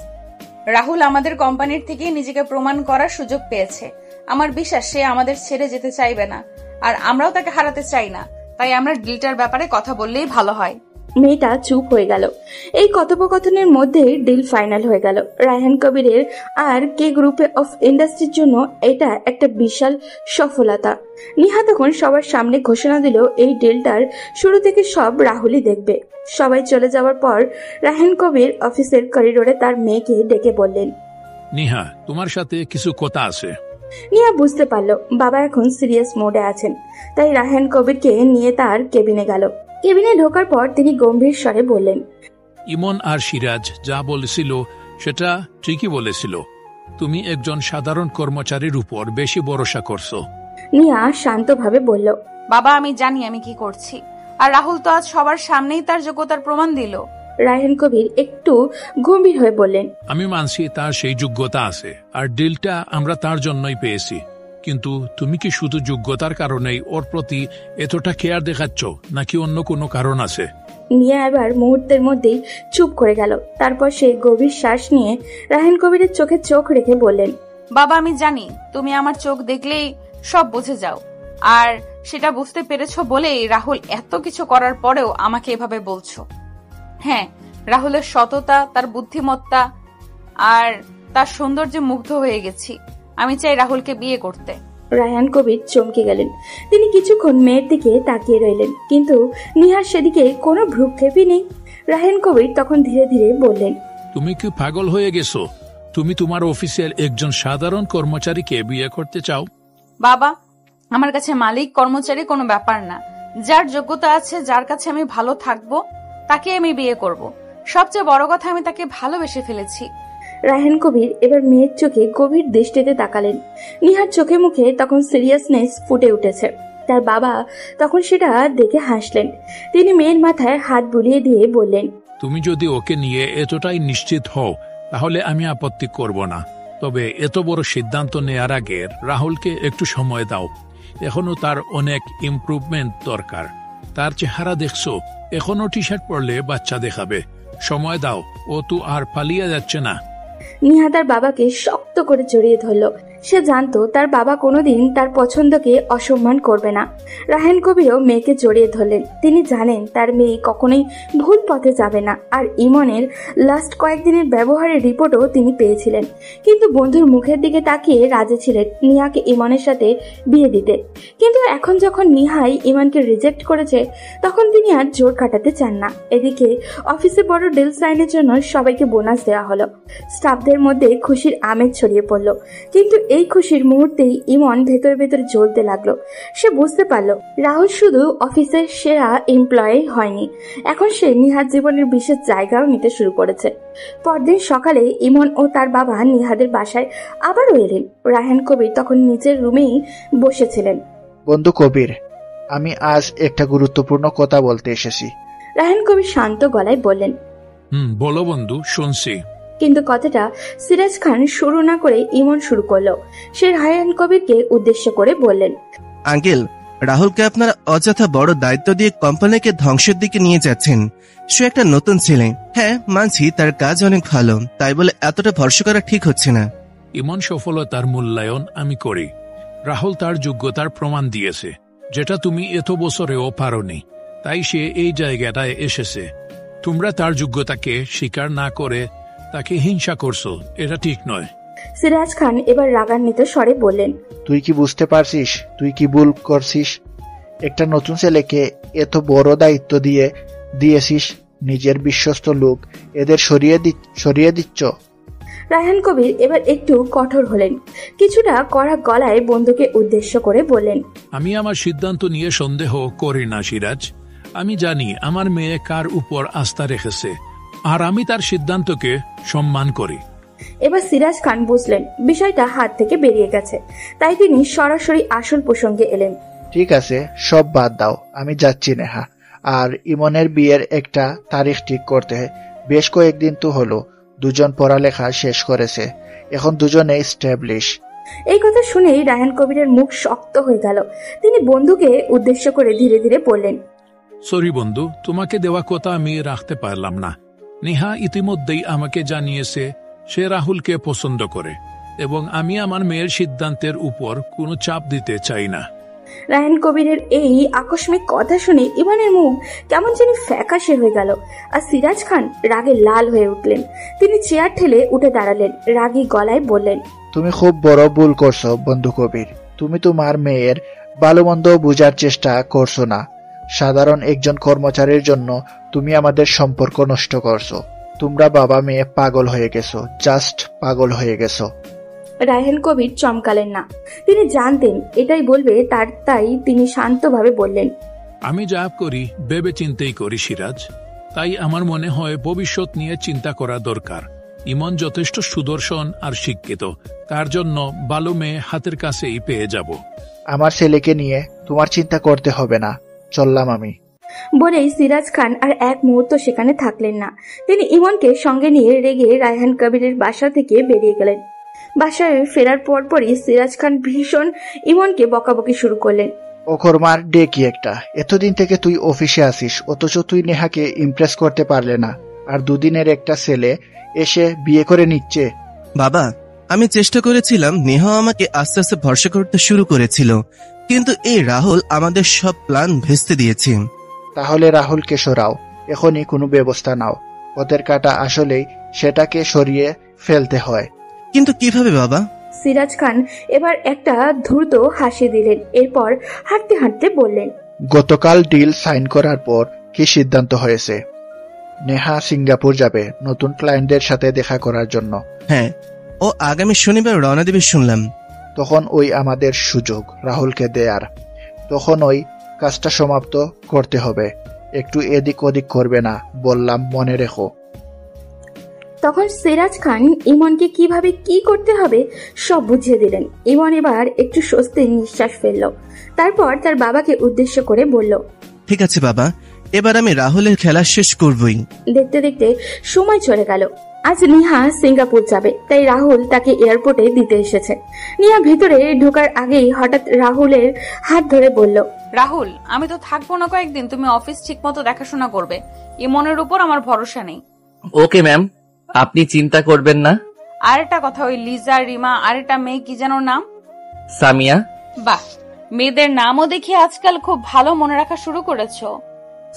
রাহুল আমাদের কোম্পানির থেকে নিজেকে প্রমাণ করার সুযোগ পেয়েছে। আমার বিশ্বাস সে আমাদের ছেড়ে যেতে চাইবে না, আর আমরাও তাকে হারাতে চাই না। তাই আমরা ডিলটার ব্যাপারে কথা বললেই ভালো হয়। মেয়েটা চুপ হয়ে গেল। এই কথোপকথনের মধ্যে ডিল ফাইনাল হয়ে গেল। রায়হান কবিরের আর কে গ্রুপে অফ ইন্ডাস্ট্রির জন্য এটা একটা বিশাল সফলতা। নিহা তখন সবার সামনে ঘোষণা দিল এই ডিলটার শুরু থেকে সব রাহুলই দেখবে। সবাই চলে যাওয়ার পর রায়হান কবির অফিসের করিডোরে তার মেয়েকে ডেকে বললেন, নিহা, তোমার সাথে কিছু কথা আছে। নিহা বুঝতে পারলো বাবা এখন সিরিয়াস মোডে আছেন, তাই রায়হান কবিরকে নিয়ে তার কেবিনে গেল। কেবিনে ঢোকার পর তিনি গম্ভীর স্বরে বললেন, ইমন আর সিরাজ যা বলেছিল সেটা ঠিকই বলেছিল। তুমি একজন সাধারণ কর্মচারীর উপর বেশি ভরসা করছো। নিহা শান্তভাবে বলল, বাবা আমি জানি আমি কি করছি, আর রাহুল তো আজ সবার সামনেই তার যোগ্যতার প্রমাণ দিল। রায়হান কবির একটু গম্ভীর হয়ে বললেন, আমি মানছি তার সেই যোগ্যতা আছে, আর ডিলটা আমরা তার জন্যই পেয়েছি। কিন্তু তুমি কি শুধু যোগ্যতার কারণেই ওর প্রতি এতটা কেয়ার দেখাচ্ছ, নাকি অন্য কোনো কারণ আছে? নিয়া এবার মুহূর্তের মধ্যেই চুপ করে গেল। তারপর সে গভীর শ্বাস নিয়ে রায়হান কবিরের চোখে চোখ রেখে বললেন, বাবা আমি জানি তুমি আমার চোখ দেখলেই সব বুঝে যাও, আর সেটা বুঝতে পেরেছো বলেই রাহুল এত কিছু করার পরেও আমাকে এভাবে বলছো। হ্যাঁ, রাহুলের সততা, তার বুদ্ধিমত্তা আর তার সৌন্দর্যে মুগ্ধ হয়ে গেছি। আমি চাই রাহুলকে বিয়ে করতে। রায়হান কবির চমকে গেলেন। তিনি কিছুক্ষণ মেয়ের দিকে তাকিয়ে রইলেন, কিন্তু নিহার সেদিকে কোনো ভ্রুক্ষেপই নেই। রায়হান কবির তখন ধীরে ধীরে বললেন, তুমি কি পাগল হয়ে গেছো? তুমি তোমার অফিসের একজন সাধারণ কর্মচারীকে বিয়ে করতে চাও? বাবা, আমার কাছে মালিক কর্মচারী কোনো ব্যাপার না। যার যোগ্যতা আছে, যার কাছে আমি ভালো থাকবো, তাকে আমি বিয়ে করব। সবচেয়ে বড় কথা, আমি তাকে ভালোবেসে ফেলেছি। রায়হান কবির এবার মেয়ের চোখে গভীর দৃষ্টিতে তাকালেন। নিহার চোখে মুখে তখন সিরিয়াসনেস ফুটে উঠেছে। তার বাবা তখন সেটা দেখে হাসলেন। তিনি মেয়ের মাথায় হাত বুলিয়ে দিয়ে বললেন, তুমি যদি ওকে নিয়ে এতটাই নিশ্চিত হও তাহলে আমি আপত্তি করব না। তবে এত বড় সিদ্ধান্ত নেয়ার আগে রাহুলকে একটু সময় দাও। এখনো তার অনেক ইমপ্রুভমেন্ট দরকার। তার চেহারা দেখছো, এখনো টি শার্ট পরলে বাচ্চা দেখাবে। সময় দাও, ও তো আর পালিয়ে যাচ্ছে না। নিহা তার বাবাকে শক্ত করে জড়িয়ে ধরল। সে জানতো তার বাবা কোনোদিন তার পছন্দকে অসম্মান করবে না। রায়হান কবিরও মেয়েকে জড়িয়ে ধরলেন। তিনি জানেন তার মেয়ে কখনোই ভুল পথে যাবে না। আর ইমনের লাস্ট কয়েকদিনের ব্যবহারের রিপোর্টও তিনি পেয়েছিলেন, কিন্তু বন্ধুর মুখের দিকে তাকিয়ে রাজি ছিলেন নিহাকে ইমনের সাথে বিয়ে দিতে। কিন্তু এখন যখন নিহাই ইমনকে রিজেক্ট করেছে, তখন তিনি আর জোর কাটাতে চান না। এদিকে অফিসে বড় ডিল সাইনের জন্য সবাইকে বোনাস দেওয়া হলো। স্টাফদের মধ্যে খুশির আমেজ ছড়িয়ে পড়ল। কিন্তু এই খুশির মুহূর্তেই ইমন ভেতরে ভেতরে জ্বলতে লাগলো। সে বুঝতে পারলো রাহুল শুধু অফিসের সেরা এমপ্লয়ি হয়নি, এখন সে নিহার জীবনের বিশেষ জায়গাও নিতে শুরু করেছে। পরদিন সকালে ইমন ও তার বাবা নিহাদের বাসায় আবারও এলেন। রায়হান কবির তখন নিজের রুমেই বসেছিলেন। বন্ধু কবির, আমি আজ একটা গুরুত্বপূর্ণ কথা বলতে এসেছি। রায়হান কবির শান্ত গলায় বললেন, বলো বন্ধু, শুনছি। কিন্তু কথাটা সিরাজ খান শুরু না করে ইমন শুরু করলো। সে রায়হান কবিরকে উদ্দেশ্য করে বললেন, আঙ্কেল, রাহুলকে আপনারা অযথা বড় দায়িত্ব দিয়ে কোম্পানিকে ধ্বংসের দিকে নিয়ে যাচ্ছেন। সে একটা নতুন ছেলে। হ্যাঁ মানছি তার কাজ অনেক ভালো, তাই বলে এতটা ভরসা করা ঠিক হচ্ছে না। ইমন সফলতার মূল্যায়ন আমি করি। রাহুল তার যোগ্যতার প্রমাণ দিয়েছে, যেটা তুমি এত বছরেও পারোনি। তাই সে এই জায়গাটায় এসেছে। তোমরা তার যোগ্যতাকে স্বীকার না করে তাকে হিংসা করছো, এটা ঠিক নয়। সিরাজ খান এবার রাগান্বিত স্বরে বললেন, তুই কি বুঝতে পারছিস তুই কি ভুল করছিস? একটা নতুন ছেলেকে এত বড় দায়িত্ব দিয়েছিস। নিজের বিশ্বস্ত লোক এদের সরিয়ে দিচ্ছ। রায়হান কবির এবার একটু কঠোর হলেন। কিছুটা কড়া গলায় বন্ধুকে উদ্দেশ্য করে বললেন, আমি আমার সিদ্ধান্ত নিয়ে সন্দেহ করি না সিরাজ। আমি জানি আমার মেয়ে কার উপর আস্থা রেখেছে, আর আমি তার সিদ্ধান্তকে সম্মান করি। এবার সিরাজ খান বুঝলেন বিষয়টা হাত থেকে বেরিয়ে গেছে, তাই তিনি সরাসরি আসল প্রসঙ্গে এলেন। ঠিক আছে, সব বাদ দাও, আমি যাচ্ছি নেহা। আর ইমনের বিয়ের একটা তারিখ ঠিক করতে বেশ কয়েকদিন তো হলো। দুজন পড়ালেখা শেষ করেছে, এখন দুজনে স্ট্যাবলিশ। এই কথা শুনেই রায়হান কবিরের মুখ শক্ত হয়ে গেল। তিনি বন্ধুকে উদ্দেশ্য করে ধীরে ধীরে বললেন, সরি বন্ধু, তোমাকে দেওয়া কথা আমি রাখতে পারলাম না। নেহা ইতিমধ্যেই আমাকে জানিয়েছে সে রাহুলকে পছন্দ করে, এবং আমি আমার মেয়ের সিদ্ধান্তের উপর কোনো চাপ দিতে চাই না। রায়হান কবিরের এই আকস্মিক কথা শুনে ইমনের মুখ কেমন জানি ফ্যাকাশে হয়ে গেল, আর সিরাজ খান রাগে লাল হয়ে উঠলেন। তিনি চেয়ার ঠেলে উঠে দাঁড়ালেন, রাগী গলায় বললেন, তুমি খুব বড় ভুল করছো বন্ধু কবির। তুমি তোমার মেয়ের ভালো মন্দ বোঝার চেষ্টা করছো না। সাধারণ একজন কর্মচারীর জন্য তুমি আমাদের সম্পর্ক নষ্ট করছো। তোমরা বাবা মেয়ে পাগল হয়ে গেছো, জাস্ট পাগল হয়ে গেছো। রায়হান কবির চমকালেন না, তিনি জানতেন এটাই বলবে, তাই তিনি শান্তভাবে বললেন, আমি যা করি ভেবে চিন্তেই করি সিরাজ, তাই আমার মনে হয় ভবিষ্যৎ নিয়ে চিন্তা করা দরকার। ইমন যথেষ্ট সুদর্শন আর শিক্ষিত, তার জন্য ভালো মেয়ে হাতের কাছেই পেয়ে যাব। আমার ছেলেকে নিয়ে তোমার চিন্তা করতে হবে না, চললাম আমি। বলেই সিরাজ খান আর এক মুহূর্ত সেখানে থাকলেন না। তিনি ইমনকে সঙ্গে নিয়ে রেগে রায়হান কবিরের বাসা থেকে বেরিয়ে গেলেন। বাসায় ফেরার পরপরই সিরাজ খান ভীষণ ইমনকে বকাবকি শুরু করলেন। অকর্মার ডে কি একটা! এতদিন থেকে তুই অফিসে আসিস, অথচ তুই নেহাকে ইমপ্রেস করতে পারলে না, আর দুদিনের একটা ছেলে এসে বিয়ে করে নিচ্ছে। বাবা, আমি চেষ্টা করেছিলাম, নেহা আমাকে আস্তে আস্তে ভরসা করতে শুরু করেছিল, কিন্তু এই রাহুল আমাদের সব প্ল্যান ভেস্তে দিয়েছে। তাহলে রাহুলকে সরাও, এখনই কোনো ব্যবস্থা নাও। পথের কাটা আসলেই সেটাকে সরিয়ে ফেলতে হয়। কিন্তু কিভাবে বাবা? সিরাজ খান এবার একটা দ্রুত হাসি দিলেন, এরপর হাঁটতে হাঁটতে বললেন, গতকাল ডিল সাইন করার পর কি সিদ্ধান্ত হয়েছে? নেহা সিঙ্গাপুর যাবে নতুন ক্লায়েন্টদের সাথে দেখা করার জন্য। হ্যাঁ, ও আগামী শনিবার রওনা দেবে শুনলাম। তখন ওই আমাদের সুযোগ রাহুলকে দেয়ার। তখন ওই কাজটা সমাপ্ত করতে হবে, একটু এদিক ওদিক করবে না, বললাম মনে রেখো। তখন সিরাজ খান ইমনকে কিভাবে কি করতে হবে সব বুঝিয়ে দিলেন। ইমন এবার একটু স্বস্তির নিঃশ্বাস ফেলল, তারপর তার বাবাকে উদ্দেশ্য করে বলল, ঠিক আছে বাবা, এবার আমি রাহুলের খেলা শেষ করবই। দেখতে দেখতে সময় চলে গেল। আজ নিহা সিঙ্গাপুর যাবে, তাই রাহুল তাকে এয়ারপোর্টে দিতে এসেছে। নিহা ভিতরে ঢোকার আগেই হঠাৎ রাহুলের হাত ধরে বলল, রাহুল, আমি তো থাকবো না কয়েকদিন, তুমি অফিস ঠিক মতো দেখাশোনা করবে। ইমনের উপর আমার ভরসা নেই। ওকে ম্যাম, আপনি চিন্তা করবেন না। আরেকটা কথা, ওই লিজা, রিমা, আরেকটা মেয়ে কি যেন নাম? সামিয়া। বাহ, মেয়েদের নামও দেখি আজকাল খুব ভালো মনে রাখা শুরু করেছো।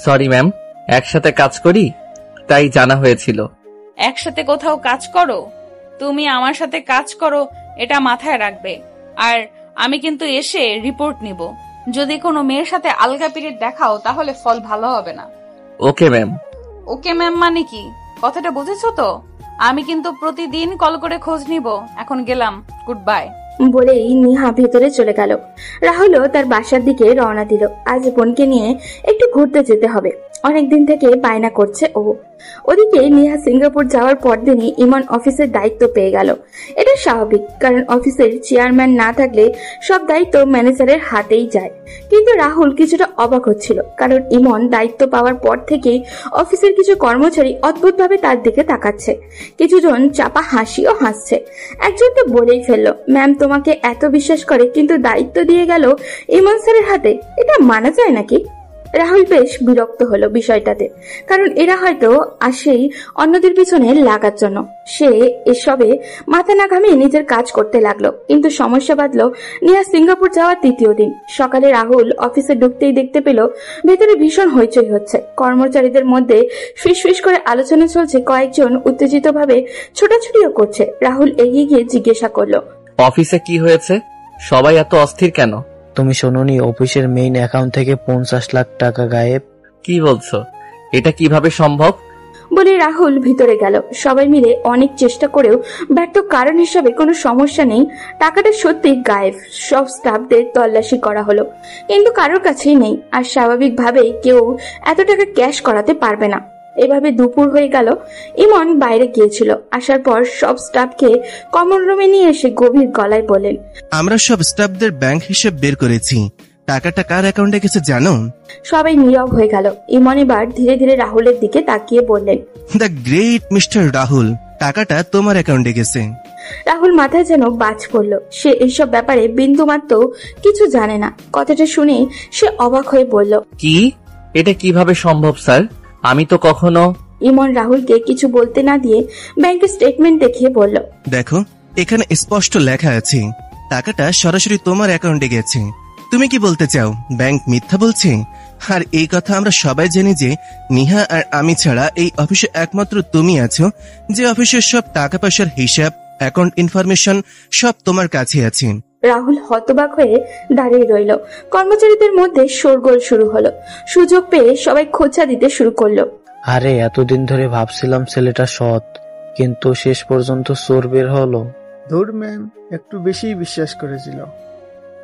সরি ম্যাম, একসাথে কাজ করি তাই জানা হয়েছিল। একসাথে কোথাও কাজ করো? তুমি আমার সাথে কাজ করো, এটা মাথায় রাখবে। আর আমি কিন্তু এসে রিপোর্ট নিব। যদি কোনো মেয়ের সাথে আলগা পিরিয়ড দেখাও তাহলে ফল ভালো হবে না। Okay ma'am. ওকে ম্যাম মানে কি? কথাটা বুঝেছো তো? আমি কিন্তু প্রতিদিন কল করে খোঁজ নিব। এখন গেলাম, গুড বাই। বলেই নিহা ভেতরে চলে গেল। রাহুলও তার বাসার দিকে রওনা দিল। আজ বোনকে নিয়ে একটু ঘুরতে যেতে হবে, অনেকদিন থেকে বায়না করছে ও। ওদিকে নিহা সিঙ্গাপুর যাওয়ার পরদিনই ইমন অফিসের দায়িত্ব পেয়ে গেল। এটা স্বাভাবিক, কারণ অফিসের চেয়ারম্যান না থাকলে সব দায়িত্ব ম্যানেজারের হাতেই যায়। কিন্তু রাহুল কিছুটা অবাক হচ্ছিল, কারণ ইমন দায়িত্ব পাওয়ার পর থেকেই অফিসের কিছু কর্মচারী অদ্ভুতভাবে তার দিকে তাকাচ্ছে। কিছুজন চাপা হাসিও হাসছে। একজন তো বলেই ফেললো, ম্যাম তোমাকে এত বিশ্বাস করে কিন্তু দায়িত্ব দিয়ে গেল ইমন স্যারের হাতে, এটা মানা যায় নাকি? রাহুল বেশ বিরক্ত হলো বিষয়টাতে, কারণ এরা হয়তো আসেই অন্যদের পিছনে লাগার জন্য। সে এসবে মাথা না ঘামিয়ে নিজের কাজ করতে লাগলো। কিন্তু সমস্যা বাঁধলো নিহা সিঙ্গাপুর যাওয়ার তৃতীয় দিন সকালে। রাহুল অফিসে ঢুকতেই দেখতে পেল ভেতরে ভীষণ হইচই হচ্ছে। কর্মচারীদের মধ্যে ফিসফিস করে আলোচনা চলছে, কয়েকজন উত্তেজিত ভাবে ছোটাছুটিও করছে। রাহুল এগিয়ে গিয়ে জিজ্ঞাসা করলো, অফিসে কি হয়েছে? সবাই এত অস্থির কেন? তুমি শোনোনি অফিসের মেইন অ্যাকাউন্ট থেকে 50 লাখ টাকা গায়েব? কি বলছো? এটা কিভাবে সম্ভব? বলে রাহুল ভিতরে গেল। সবাই মিলে অনেক চেষ্টা করেও ব্যর্থ কারণ হিসাবে কোনো সমস্যা নেই, টাকাটা সত্যি গায়েব। সব স্টাফদের তল্লাশি করা হলো, কিন্তু কারোর কাছেই নেই। আর স্বাভাবিকভাবেই কেউ এত টাকা ক্যাশ করাতে পারবে না। এভাবে দুপুর হয়ে গেল। ইমন বাইরে গিয়েছিল, আসার পর সব স্টাফকে কমন রুমে নিয়ে এসে গভীর গলায় বলেন, আমরা সব স্টাফদের ব্যাংক হিসেব বের করেছি, টাকাটা কার অ্যাকাউন্টে গেছে জানো? সবাই নীরব হয়ে গেল। ইমন এবার ধীরে ধীরে রাহুলের দিকে তাকিয়ে বললেন, দ্য গ্রেট মিস্টার রাহুল, টাকাটা তোমার অ্যাকাউন্টে গেছে। রাহুল মাথায় যেন বাজ পড়ল। সে এইসব ব্যাপারে বিন্দুমাত্র কিছু জানে না। কথাটা শুনে সে অবাক হয়ে বলল, কি? এটা কিভাবে সম্ভব স্যার? আমি তো কখনো। ইমন রাহুলকে কিছু বলতে না দিয়ে ব্যাংকের স্টেটমেন্ট দেখিয়ে বলল, দেখো, এখানে স্পষ্ট লেখা আছে টাকাটা সরাসরি তোমার অ্যাকাউন্টে গেছে। তুমি কি বলতে চাও ব্যাংক মিথ্যা বলছে? আর এই কথা আমরা সবাই জানি যে নিহা আর আমি ছাড়া এই অফিসে একমাত্র তুমি আছো, যে অফিসের সব টাকা পয়সার হিসাব, অ্যাকাউন্ট ইনফরমেশন সব তোমার কাছে আছে। রাহুল হতবাক হয়ে দাঁড়িয়ে রইল। কর্মচারীদের মধ্যে শোরগোল শুরু হলো। সুযোগ পেয়ে সবাই খোঁচা দিতে শুরু করলো। আরে এতদিন ধরে ভাবছিলাম ছেলেটা সৎ, কিন্তু শেষ পর্যন্ত চোর বের হলো। ধুর ম্যাম, একটু বেশি বিশ্বাস করেছিল,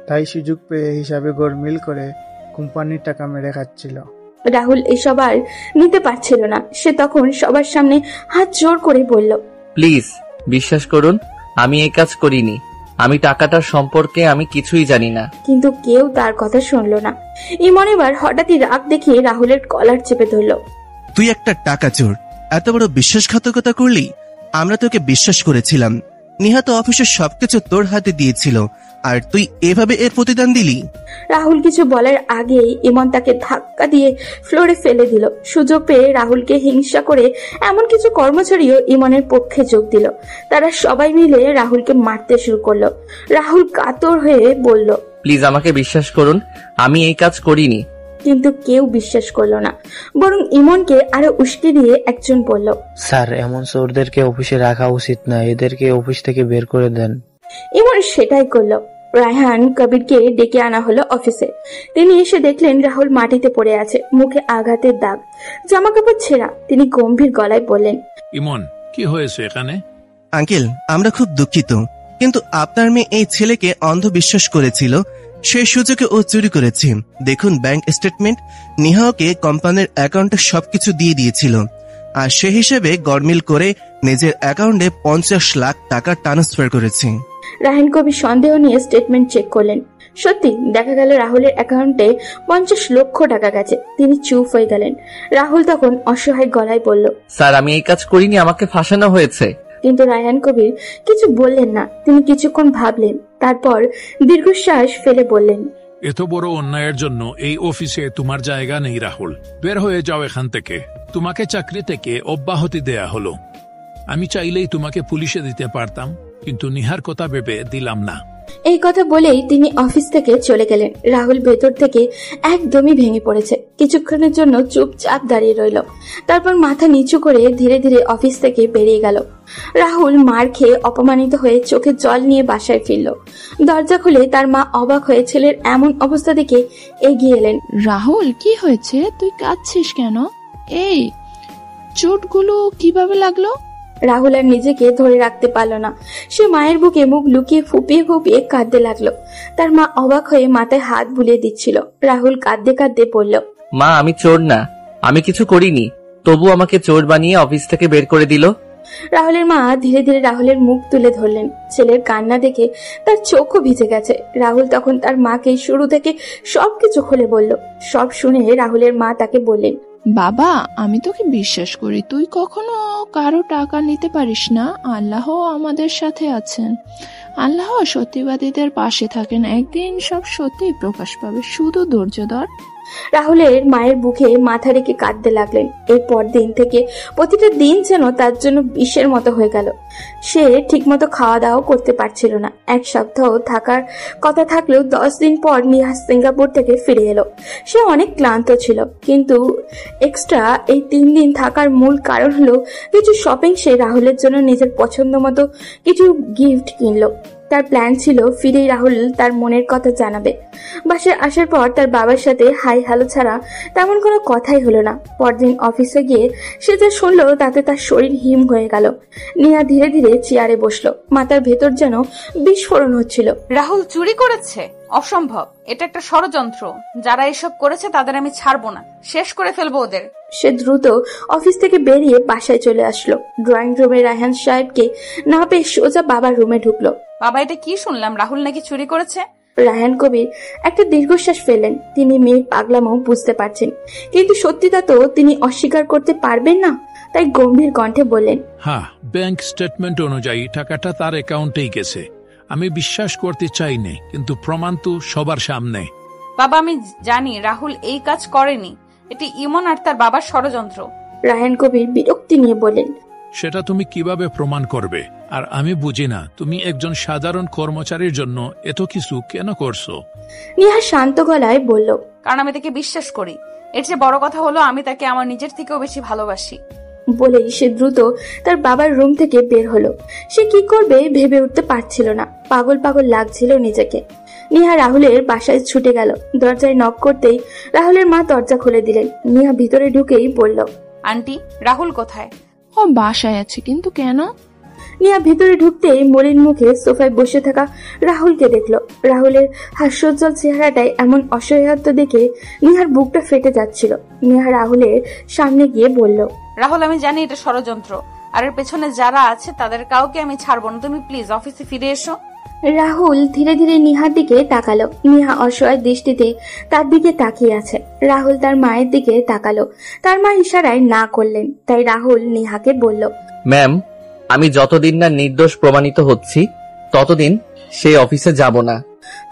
তাই সুযোগ পেয়ে হিসাবে গড়মিল করে কোম্পানির টাকা মেরে খাচ্ছিল। রাহুল এসব আর নিতে পারছিল না। সে তখন সবার সামনে হাত জোর করে বলল, প্লিজ বিশ্বাস করুন, আমি এই কাজ করিনি। আমি টাকাটার সম্পর্কে আমি কিছুই জানি না। কিন্তু কেউ তার কথা শুনলো না। ইমন এবার হঠাৎই রাগ দেখিয়ে রাহুলের কলার চেপে ধরল। তুই একটা টাকা চোর, এত বড় বিশ্বাসঘাতকতা করলি? আমরা তোকে বিশ্বাস করেছিলাম। নিহা তো অফিসের সবকিছু তোর হাতে দিয়েছিল, আর তুই এভাবে এর প্রতিদান দিলি? রাহুল কিছু বলার আগেই ইমন তাকে ধাক্কা দিয়ে ফ্লোরে ফেলে দিল। সুযোগ পেয়ে রাহুলকে হিংসা করে এমন কিছু কর্মচারীও ইমনের পক্ষে যোগ দিল। তারা সবাই মিলে রাহুলকে মারতে শুরু করলো। রাহুল কাতর হয়ে বলল, প্লিজ আমাকে বিশ্বাস করুন, আমি এই কাজ করিনি। কিন্তু কেউ বিশ্বাস করলো না, বরং ইমনকে আরো উস্কে দিয়ে একজন বলল, স্যার, এমন চোরদেরকে অফিসে রাখা উচিত না, এদেরকে অফিস থেকে বের করে দেন। ইমন সেটাই করলো। রায়হান কবিরকে ডেকে আনা হলো অফিসে। তিনি এসে দেখলেন রাহুল মাটিতে পড়ে আছে, মুখে আঘাতের দাগ, জামা কাপড় ছেঁড়া। তিনি গম্ভীর গলায় বললেন, ইমন, কি হয়েছে এখানে? আঙ্কেল, আমরা খুব দুঃখিত, কিন্তু আপনার মেয়ে এই ছেলেকে অন্ধবিশ্বাস করেছিল, সেই সুযোগে ও চুরি করেছে। দেখুন ব্যাংক স্টেটমেন্ট, নিহাওকে কোম্পানির অ্যাকাউন্টে সবকিছু দিয়ে দিয়েছিল, আর সে হিসেবে গড়মিল করে নিজের অ্যাকাউন্টে 50 লাখ টাকা ট্রান্সফার করেছে। রায়হান কবির সন্দেহ নিয়ে স্টেটমেন্ট চেক করলেন। সত্যি দেখা গেল রাহুলের অ্যাকাউন্টে 50 লক্ষ টাকা গেছে। তিনি চুপ হয়ে গেলেন। রাহুল তখন অসহায় গলায় বলল, স্যার, আমি এই কাজ করিনি, আমাকে ফাঁসানো হয়েছে। কিন্তু রায়হান কবির কিছু বললেন না। তিনি কিছুক্ষণ ভাবলেন, তারপর দীর্ঘশ্বাস ফেলে বললেন, এত বড় অন্যায়ের জন্য এই অফিসে তোমার জায়গা নেই রাহুল। বের হয়ে যাও এখান থেকে। তোমাকে চাকরি থেকে অব্যাহতি দেয়া হলো। আমি চাইলেই তোমাকে পুলিশে দিতে পারতাম, কিন্তু নিহার কথা ভেবে দিলাম না। এই কথা বলেই তিনি অফিস থেকে চলে গেলেন। রাহুল ভেতর থেকে একদমই ভেঙে পড়েছে। কিছুক্ষণের জন্য চুপচাপ দাঁড়িয়ে রইল, তারপর মাথা নিচু করে ধীরে ধীরে অফিস থেকে বেরিয়ে গেল। রাহুল মার খেয়ে অপমানিত হয়ে চোখে জল নিয়ে বাসায় ফিরল। দরজা খুলে তার মা অবাক হয়ে ছেলের এমন অবস্থা দেখে এগিয়ে এলেন। রাহুল, কি হয়েছে? তুই কাঁদছিস কেন? এই চোটগুলো কিভাবে লাগলো? রাহুল আর নিজেকে ধরে রাখতে পারল না। সে মায়ের বুকে মুখ লুকিয়ে ফুপিয়ে ফুপিয়ে কাঁদতে লাগলো। তার মা অবাক হয়ে মাথায় হাত বুলিয়ে দিচ্ছিল। রাহুল কাঁদতে কাঁদতে বলল, মা, আমি চোর না, আমি কিছু করিনি, তবু আমাকে চোর বানিয়ে অফিস থেকে বের করে দিল। রাহুলের মা ধীরে ধীরে রাহুলের মুখ তুলে ধরলেন। ছেলের কান্না দেখে তার চোখও ভিজে গেছে। রাহুল তখন তার মাকে শুরু থেকে সবকিছু খুলে বলল। সব শুনে রাহুলের মা তাকে বললেন, বাবা, আমি তোকে বিশ্বাস করি, তুই কখনো কারো টাকা নিতে পারিস না। আল্লাহ আমাদের সাথে আছেন। আল্লাহ সত্যিবাদীদের পাশে থাকেন। একদিন সব সত্যি প্রকাশ পাবে, শুধু ধৈর্য ধর। রাহুলের মায়ের বুকে মাথা রেখে কাঁদতে লাগলেন। এরপর দিন থেকে প্রতিটা দিন যেন তার জন্য বিষের মতো হয়ে গেল। সে ঠিকমতো খাওয়া দাওয়া করতে পারছিল না। 1 সপ্তাহ থাকার কথা থাকলেও 10 দিন পর নিহাজ সিঙ্গাপুর থেকে ফিরে এলো। সে অনেক ক্লান্ত ছিল, কিন্তু এক্সট্রা এই 3 দিন থাকার মূল কারণ হলো কিছু শপিং। সে রাহুলের জন্য নিজের পছন্দ মতো কিছু গিফট কিনলো। তার প্ল্যান ছিল ফিরেই রাহুল তার মনের কথা জানাবে। বাসায় আসার পর তার বাবার সাথে হাই হ্যালো ছাড়া তেমন কোনো কথাই হলো না। পরদিন অফিসে গিয়ে সে যা শুনলো তাতে তার শরীর হিম হয়ে গেল। নিয়া ধীরে ধীরে চেয়ারে বসলো। মাথার ভেতর যেন বিস্ফোরণ হচ্ছিল। রাহুল চুরি করেছে? অসম্ভব, এটা একটা ষড়যন্ত্র। যারা এসব করেছে তাদের আমি ছাড়বো না, শেষ করে ফেলবো ওদের। সে দ্রুত অফিস থেকে বেরিয়ে বাসায় চলে আসলো। ড্রয়িং রুমে রায়হান সাহেবকে না পেয়ে সোজা বাবার রুমে ঢুকলো। বাবা, এটা কি শুনলাম? রাহুল নাকি চুরি করেছে? রায়হান কবির একটা দীর্ঘশ্বাস ফেলেন। তিনি মেয়ের পাগলামো বুঝতে পারছেন, কিন্তু সত্যিটা তো তিনি অস্বীকার করতে পারবেন না। তাই গম্ভীর কণ্ঠে বললেন, হ্যাঁ, ব্যাংক স্টেটমেন্ট অনুযায়ী টাকাটা তার অ্যাকাউন্টেই গেছে। আমি বিশ্বাস করতে চাইনি, কিন্তু প্রমাণ তো সবার সামনে। বাবা, আমি জানি রাহুল এই কাজ করেনি। এটি ইমন আর তার বাবার ষড়যন্ত্র। রায়হান কবির বিরক্তি নিয়ে বললেন, সেটা তুমি কিভাবে প্রমাণ করবে? আর আমি বুঝি না তুমি একজন সাধারণ কর্মচারীর জন্য এত কিছু কেন করছো? নিহা শান্ত গলায় বলল, কারণ আমি তাকে বিশ্বাস করি। এর চেয়ে বড় কথা হলো আমি তাকে আমার নিজের থেকেও বেশি ভালোবাসি। বলেই সে দ্রুত তার বাবার রুম থেকে বের হলো। সে কি করবে ভেবে উঠতে পারছিল না, পাগল পাগল লাগছিল নিজেকে। নিহা রাহুলের বাসায় ছুটে গেল। দরজায় নক করতেই রাহুলের মা দরজা খুলে দিলেন। নিহা ভিতরে ঢুকেই বলল, আন্টি, রাহুল কোথায়? ও বাসায় আছে, কিন্তু কেন? নিহা ভিতরে ঢুকতেই মলিন মুখে সোফায় বসে থাকা রাহুলকে দেখলো। রাহুলের হাস্যোজ্জ্বল চেহারাটায় এমন অসহায়ত্ব দেখে নিহার বুকটা ফেটে যাচ্ছিল। নিহা রাহুলের সামনে গিয়ে বলল, রাহুল, আমি জানি এটা ষড়যন্ত্র, আর এর পেছনে যারা আছে তাদের কাউকে আমি ছাড়বো না। তুমি প্লিজ অফিসে ফিরে এসো। রাহুল ধীরে ধীরে নিহার দিকে তাকালো। নিহা অসহায় দৃষ্টিতে তার দিকে তাকিয়ে আছে। রাহুল তার মায়ের দিকে তাকালো। তার মা ইশারায় না করলেন। তাই রাহুল নিহাকে বলল, ম্যাম, আমি যতদিন না নির্দোষ প্রমাণিত হচ্ছি ততদিন সেই অফিসে যাব না।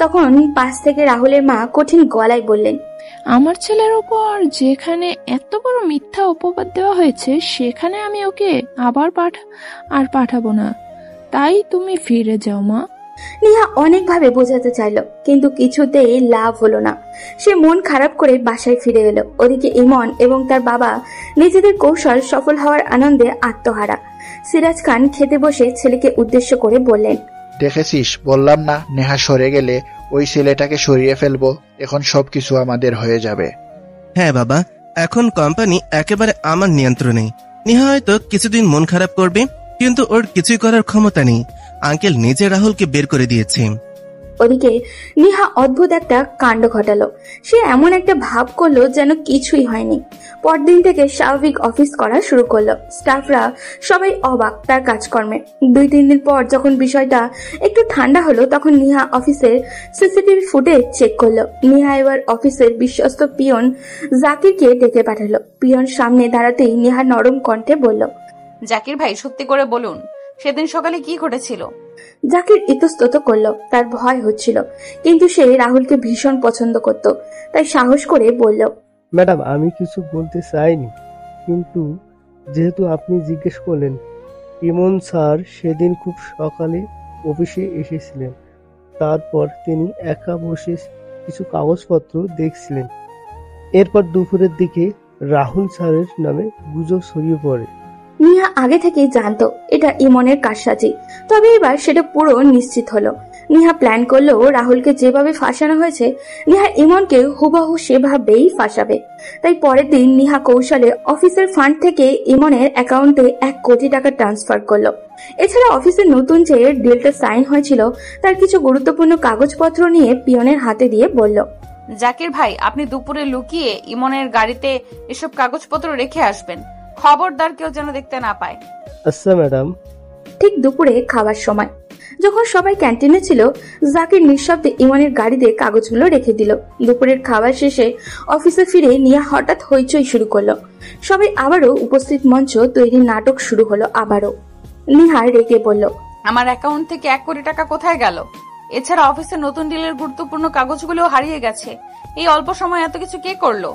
তখন পাশ থেকে রাহুলের মা কঠিন গলায় বললেন, আমার ছেলের উপর যেখানে এত বড় মিথ্যা অপবাদ দেওয়া হয়েছে সেখানে আমি ওকে আবার পাঠাবো না। তাই তুমি ফিরে যাও মা। নিহা অনেকভাবে বোঝাতে চাইলো, কিন্তু কিছুতেই লাভ হলো না। সে মন খারাপ করে বাসায় ফিরে এলো। ওদিকে ইমন এবং তার বাবা নিজেদের কৌশল সফল হওয়ার আনন্দে আত্মহারা। সিরাজ খান খেতে বসে ছেলেকে উদ্দেশ্য করে বললেন, দেখেছিস, বললাম না নেহা সরে গেলে ওই ছেলেটাকে সরিয়ে ফেলবো। এখন সবকিছু আমাদের হয়ে যাবে। হ্যাঁ বাবা, এখন কোম্পানি একেবারে আমার নিয়ন্ত্রণে। নেহা হয়তো কিছুদিন মন খারাপ করবে, কিন্তু ওর কিছুই করার ক্ষমতা নেই। আঙ্কেল নিজে রাহুলকে বের করে দিয়েছে। ওদিকে নিহা অদ্ভুত একটা কাণ্ড ঘটালো। সে এমন একটা ভাব করলো যেন কিছুই হয়নি। পরদিন থেকে স্বাভাবিক অফিস করা শুরু করলো। স্টাফরা সবাই অবাক তার কাজকর্মে। 2-3 দিন পর যখন বিষয়টা একটু ঠান্ডা হলো, তখন নিহা অফিসের সিসিটিভি ফুটেজ চেক করলো। নিহা এবার অফিসের বিশ্বস্ত পিয়ন জাকিরকে ডেকে পাঠালো। পিয়ন সামনে দাঁড়াতেই নিহা নরম কণ্ঠে বলল, জাকির ভাই, সত্যি করে বলুন, সেদিন সকালে কি ঘটেছিল? জাকির ইতস্তত করলো। তার ভয় হচ্ছিল, কিন্তু সে রাহুলকে ভীষণ পছন্দ করত। তাই সাহস করে বলল, ম্যাডাম, আমি কিছু বলতে চাইনি, কিন্তু যেহেতু আপনি জিজ্ঞেস করলেন, ইমন স্যার সেদিন খুব সকালে অফিসে এসেছিলেন। তারপর তিনি একা বসে কিছু কাগজপত্র দেখছিলেন। এরপর দুপুরের দিকে রাহুল স্যারের নামে গুজব ছড়িয়ে পড়ে। নিহা আগে থেকেই জানতো এটা ইমনের কারসাজি, তবে এবার সেটা পুরো নিশ্চিত হলো। নিহা প্ল্যান করলো রাহুলকে যেভাবে ফাঁসানো হয়েছে নিহা ইমনকে হুবহু সেভাবেই ফাঁসাবে। তাই পরের দিন নিহা কৌশলে অফিসের ফান্ড থেকে ইমনের অ্যাকাউন্টে 1 কোটি টাকা ট্রান্সফার করলো। এছাড়া অফিসের নতুন যে ডিলটা সাইন হয়েছিল তার কিছু গুরুত্বপূর্ণ কাগজপত্র নিয়ে পিয়নের হাতে দিয়ে বলল, জাকির ভাই, আপনি দুপুরে লুকিয়ে ইমনের গাড়িতে এসব কাগজপত্র রেখে আসবেন। খবরদার কেউ যেন দেখতে না পায়। আচ্ছা ম্যাডাম। ঠিক দুপুরে খাবার সময় যখন সবাই ক্যান্টিনে ছিল, জাকির নিঃশব্দে ইমনের গাড়িতে কাগজগুলো রেখে দিল। দুপুরের খাবার শেষে অফিসে ফিরে নিয়া হঠাৎ হইচই শুরু করলো। সবাই আবারও উপস্থিত মঞ্চ তৈরির নাটক শুরু হলো। আবারও নিহার রেগে বলল, আমার অ্যাকাউন্ট থেকে 1 কোটি টাকা কোথায় গেল? এছাড়া অফিসের নতুন ডিলের গুরুত্বপূর্ণ কাগজগুলো হারিয়ে গেছে। এই অল্প সময় এত কিছু কে করলো?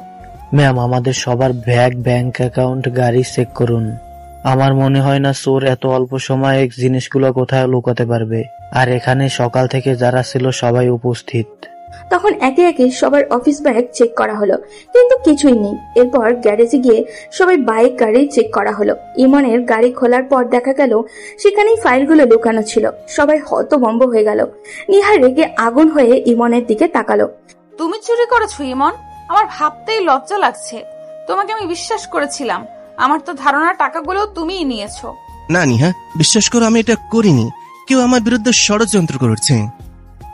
ম্যাম, আমাদের সবার ব্যাংক অ্যাকাউন্ট, গাড়ি চেক করুন। আমার মনে হয় না চোর এত অল্প সময়ে জিনিসগুলো কোথায় লুকাতে পারবে। আর এখানে সকাল থেকে যারা ছিল সবাই উপস্থিত। তখন একে একে সবার অফিস ব্যাগ চেক করা হলো, কিন্তু কিছুই নেই। এরপর গ্যারেজে গিয়ে সবাই বাইক গাড়ি চেক করা হলো। ইমনের গাড়ি খোলার পর দেখা গেল সেখানেই ফাইলগুলো লুকানো ছিল। সবাই হতভম্ব হয়ে গেল। নিহা রেগে আগুন হয়ে ইমনের দিকে তাকালো। তুমি চুরি করেছো ইমন? আমার ভাবতেই লজ্জা লাগছে। তোমাকে আমি বিশ্বাস করেছিলাম। আমার তো ধারণা টাকাগুলো তুমিই নিয়েছো। না নিহা, বিশ্বাস করো, আমি এটা করিনি। কেউ আমার বিরুদ্ধে ষড়যন্ত্র করছে।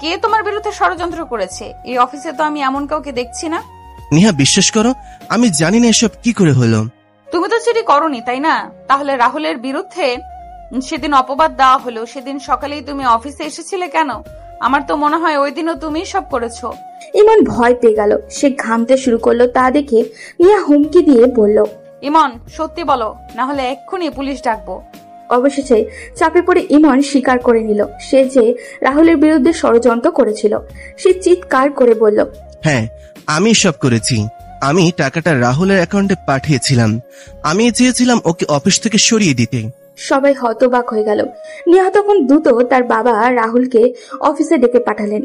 কে তোমার বিরুদ্ধে ষড়যন্ত্র করেছে? এই অফিসে তো আমি এমন কাউকে দেখছি না। নিহা, বিশ্বাস করো, আমি জানি না এসব কি করে হলো। তুমি তো চুরি করোনি, তাই না? তাহলে রাহুলের বিরুদ্ধে সেদিন অপবাদ দেওয়া হলো, সেদিন সকালেই তুমি অফিসে এসেছিলে কেন? আমার তো মনে হয় ওই দিনও তুমিই সব করেছো। ইমন ভয় পেয়ে গেল। সে ঘামতে শুরু করলো। তা দেখে নিয়া হুমকি দিয়ে বলল, ইমন, সত্যি বলো, না হলে এক্ষুনি পুলিশ ডাকবো। অবশেষে চাপে পড়ে ইমন স্বীকার করে নিল সে যে রাহুলের বিরুদ্ধে ষড়যন্ত্র করেছিল। সে চিৎকার করে বলল, হ্যাঁ, আমি সব করেছি। আমি টাকাটা রাহুলের অ্যাকাউন্টে পাঠিয়েছিলাম। আমি চেয়েছিলাম ওকে অফিস থেকে সরিয়ে দিতে। সবাই হতবাক হয়ে গেল। নেহা তখন দ্রুত তার বাবা রাহুলকে অফিসে ডেকে পাঠালেন।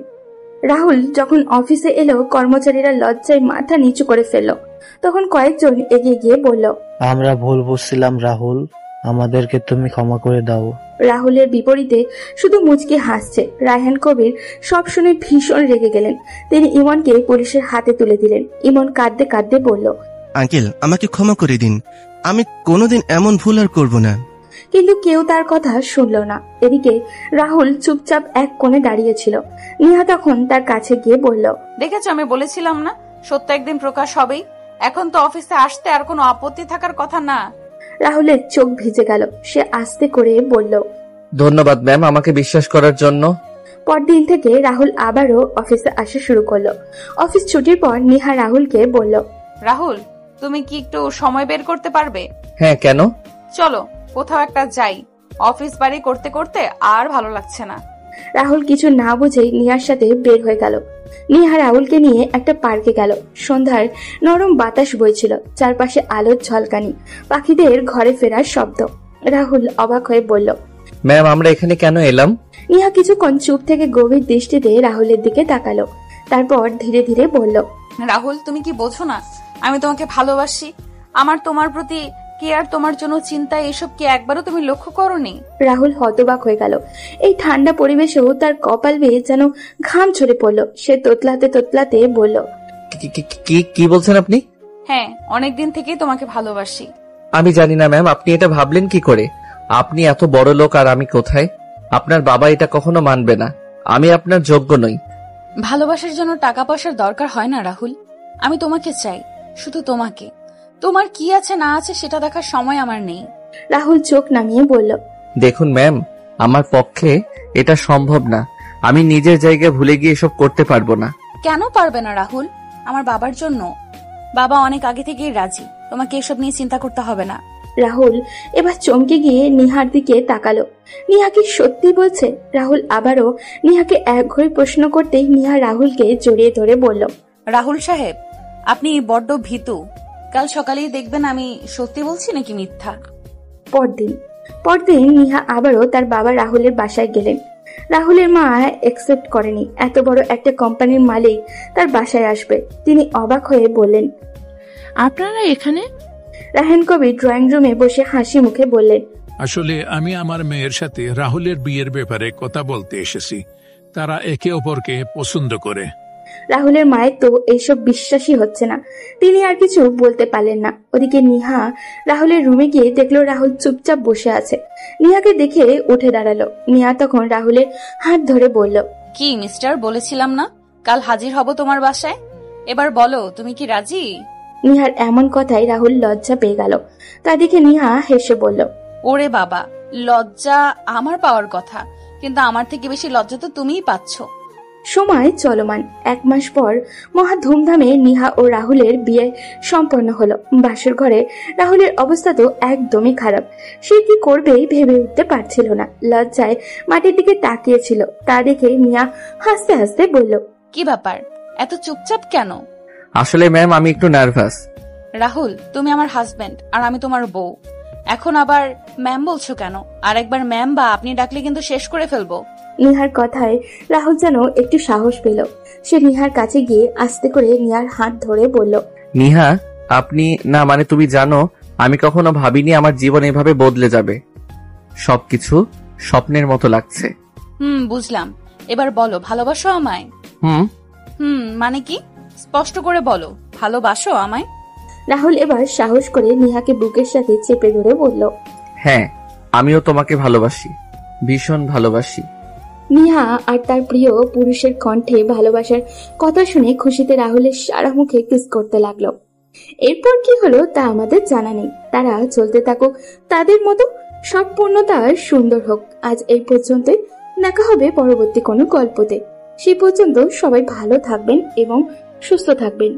রাহুল যখন অফিসে এলো, কর্মচারীরা লজ্জায় মাথা নিচু করে ফেলল। তখন কয়েকজন এগিয়ে গিয়ে বলল, আমরা ভুল বুঝছিলাম রাহুল, আমাদেরকে তুমি ক্ষমা করে দাও। রাহুলের বিপরীতে শুধু মুচকি হাসছে। রায়হান কবির সব শুনে ভীষণ রেগে গেলেন। তিনি ইমনকে পুলিশের হাতে তুলে দিলেন। ইমন কাঁদতে কাঁদতে বলল, আঙ্কেল, আমাকে ক্ষমা করে দিন, আমি কোনোদিন এমন ভুল আর করব না। কিন্তু কেউ তার কথা শুনল না। এদিকে রাহুল চুপচাপ এক কোণে দাঁড়িয়েছিল। নেহা তখন তার কাছে গিয়ে বলল, দেখেছো, আমি বলেছিলাম না সত্য একদিন প্রকাশ হবেই। এখন তো অফিসে আসতে আর কোনো আপত্তি থাকার কথা না। রাহুলের চোখ ভিজে গেল। সে আস্তে করে বলল, ধন্যবাদ ম্যাম আমাকে বিশ্বাস করার জন্য। পরদিন থেকে রাহুল আবারও অফিসে আসা শুরু করলো। অফিস ছুটির পর নেহা রাহুলকে বলল, রাহুল, তুমি কি একটু সময় বের করতে পারবে? হ্যাঁ, কেন? চলো কোথাও একটা যাই, অফিস বাড়ি করতে করতে আর ভালো লাগছে না। রাহুল কিছু না বুঝেই নেহার সাথে বের হয়ে গেল। নেহা রাহুলকে নিয়ে একটা পার্কে গেল। সন্ধ্যার নরম বাতাস বইছিল, চারপাশে আলোর ঝলকানি, পাখিদের ঘরে ফেরার শব্দ। রাহুল অবাক হয়ে বলল, ম্যাম আমরা এখানে কেন এলাম? নেহা কিছুক্ষণ চুপ থেকে গভীর দৃষ্টিতে রাহুলের দিকে তাকালো। তারপর ধীরে ধীরে বলল, রাহুল, তুমি কি বোঝো না আমি তোমাকে ভালোবাসি? আমার তোমার প্রতি কেয়ার, তোমার জন্য চিন্তা, এসব কি একবারও তুমি লক্ষ্য করোনি? রাহুল হতবাক হয়ে গেল। এই ঠান্ডা পরিবেশেও তার কপাল বেয়ে যেন ঘাম ঝরে পড়ল। সে তোতলাতে তোতলাতে বলল, কি বলছেন আপনি? হ্যাঁ, অনেকদিন থেকেই তোমাকে ভালোবাসি। আমি জানি না ম্যাম, আপনি এটা ভাবলেন কি করে? আপনি এত বড় লোক আর আমি কোথায়? আপনার বাবা এটা কখনো মানবে না। আমি আপনার যোগ্য নই। ভালোবাসার জন্য টাকা পয়সার দরকার হয় না রাহুল। আমি তোমাকে চাই, শুধু তোমাকে। তোমার কি আছে না আছে সেটা দেখার সময় আমার নেই। রাহুল চোখ নামিয়ে বলল, দেখুন ম্যাম, আমার পক্ষে এটা সম্ভব না। আমি নিজের জায়গায় ভুলে গিয়ে এসব করতে পারবো না। কেন পারবে না রাহুল? আমার বাবার জন্য। বাবা অনেক আগে থেকেই রাজি, তোমাকে এসব নিয়ে চিন্তা করতে হবে না। রাহুল এবার চমকে গিয়ে নেহার দিকে তাকালো। নেহা কি সত্যি বলছে? রাহুল আবারও নেহাকে একঘরে প্রশ্ন করতেই নেহা রাহুলকে জড়িয়ে ধরে বলল, রাহুল সাহেব, আপনি বড্ড ভীতু। কাল সকালেই দেখবেন আমি সত্যি বলছি নাকি মিথ্যা। পরদিন নেহা আবারও তার বাবা রাহুলের বাসায় গেলেন। রাহুলের মা একসেপ্ট করেনি এত বড় একটা কোম্পানির মালিক তার বাসায় আসবে। তিনি অবাক হয়ে বললেন, আপনারা এখানে? রায়হান কবির ড্রয়িং রুমে বসে হাসি মুখে বললেন, আসলে আমি আমার মেয়ের সাথে রাহুলের বিয়ের ব্যাপারে কথা বলতে এসেছি। তারা একে অপরকে পছন্দ করে। রাহুলের মায়ের তো এইসব বিশ্বাসই হচ্ছে না। তিনি আর কিছু বলতে পারলেন না। ওদিকে নেহা রাহুলের রুমে গিয়ে দেখলো রাহুল চুপচাপ বসে আছে। নেহাকে দেখে উঠে দাঁড়ালো। নেহা তখন রাহুলের হাত ধরে বলল, কি মিস্টার, বলেছিলাম না কাল হাজির হব তোমার বাসায়। এবার বলো, তুমি কি রাজি? নেহার এমন কথায় রাহুল লজ্জা পেয়ে গেল। তা দেখে নেহা হেসে বলল, ওরে বাবা, লজ্জা আমার পাওয়ার কথা, কিন্তু আমার থেকে বেশি লজ্জা তো তুমিই পাচ্ছ। সময় চলমান। 1 মাস পর মহা ধুমধামে নেহা ও রাহুলের বিয়ে সম্পন্ন হলো। বাসর ঘরে রাহুলের অবস্থা তো একদমই খারাপ। সে কি করবে ভেবে উঠতে পারছিল না। লজ্জায় মাটির দিকে তাকিয়েছিল। তা দেখে নেহা হাসতে হাসতে বলল, কি ব্যাপার, এত চুপচাপ কেন? আসলে ম্যাম আমি একটু নার্ভাস। রাহুল, তুমি আমার হাজবেন্ড আর আমি তোমার বউ। এখন আবার ম্যাম বলছো কেন? আর একবার ম্যাম বা আপনি ডাকলে কিন্তু শেষ করে ফেলবো। নেহার কথায় রাহুল যেন একটু সাহস পেল। সে নেহার কাছে গিয়ে আস্তে করে নেহার হাত ধরে বলল, নিহা, আপনি না মানে তুমি জানো আমি কখনো ভাবিনি আমার জীবন এভাবে বদলে যাবে। সবকিছু স্বপ্নের মতো লাগছে। বুঝলাম। এবার বলো, ভালোবাসো আমায়? মানে কি? স্পষ্ট করে বলো, ভালোবাসো আমায়? রাহুল এবার সাহস করে নেহাকে বুকের সাথে চেপে ধরে বলল, হ্যাঁ, আমিও তোমাকে ভালোবাসি, ভীষণ ভালোবাসি। নেহা আর তার প্রিয় পুরুষের কণ্ঠে ভালোবাসার কথা শুনে খুশিতে রাহুলের সারা মুখে কিস করতে লাগলো। এরপর কি হলো তা আমাদের জানা নেই। তারা চলতে থাকুক তাদের মতো, সব পূর্ণতা সুন্দর হোক। আজ এই পর্যন্তই। দেখা হবে পরবর্তী কোনো গল্পতে। সেই পর্যন্ত সবাই ভালো থাকবেন এবং সুস্থ থাকবেন।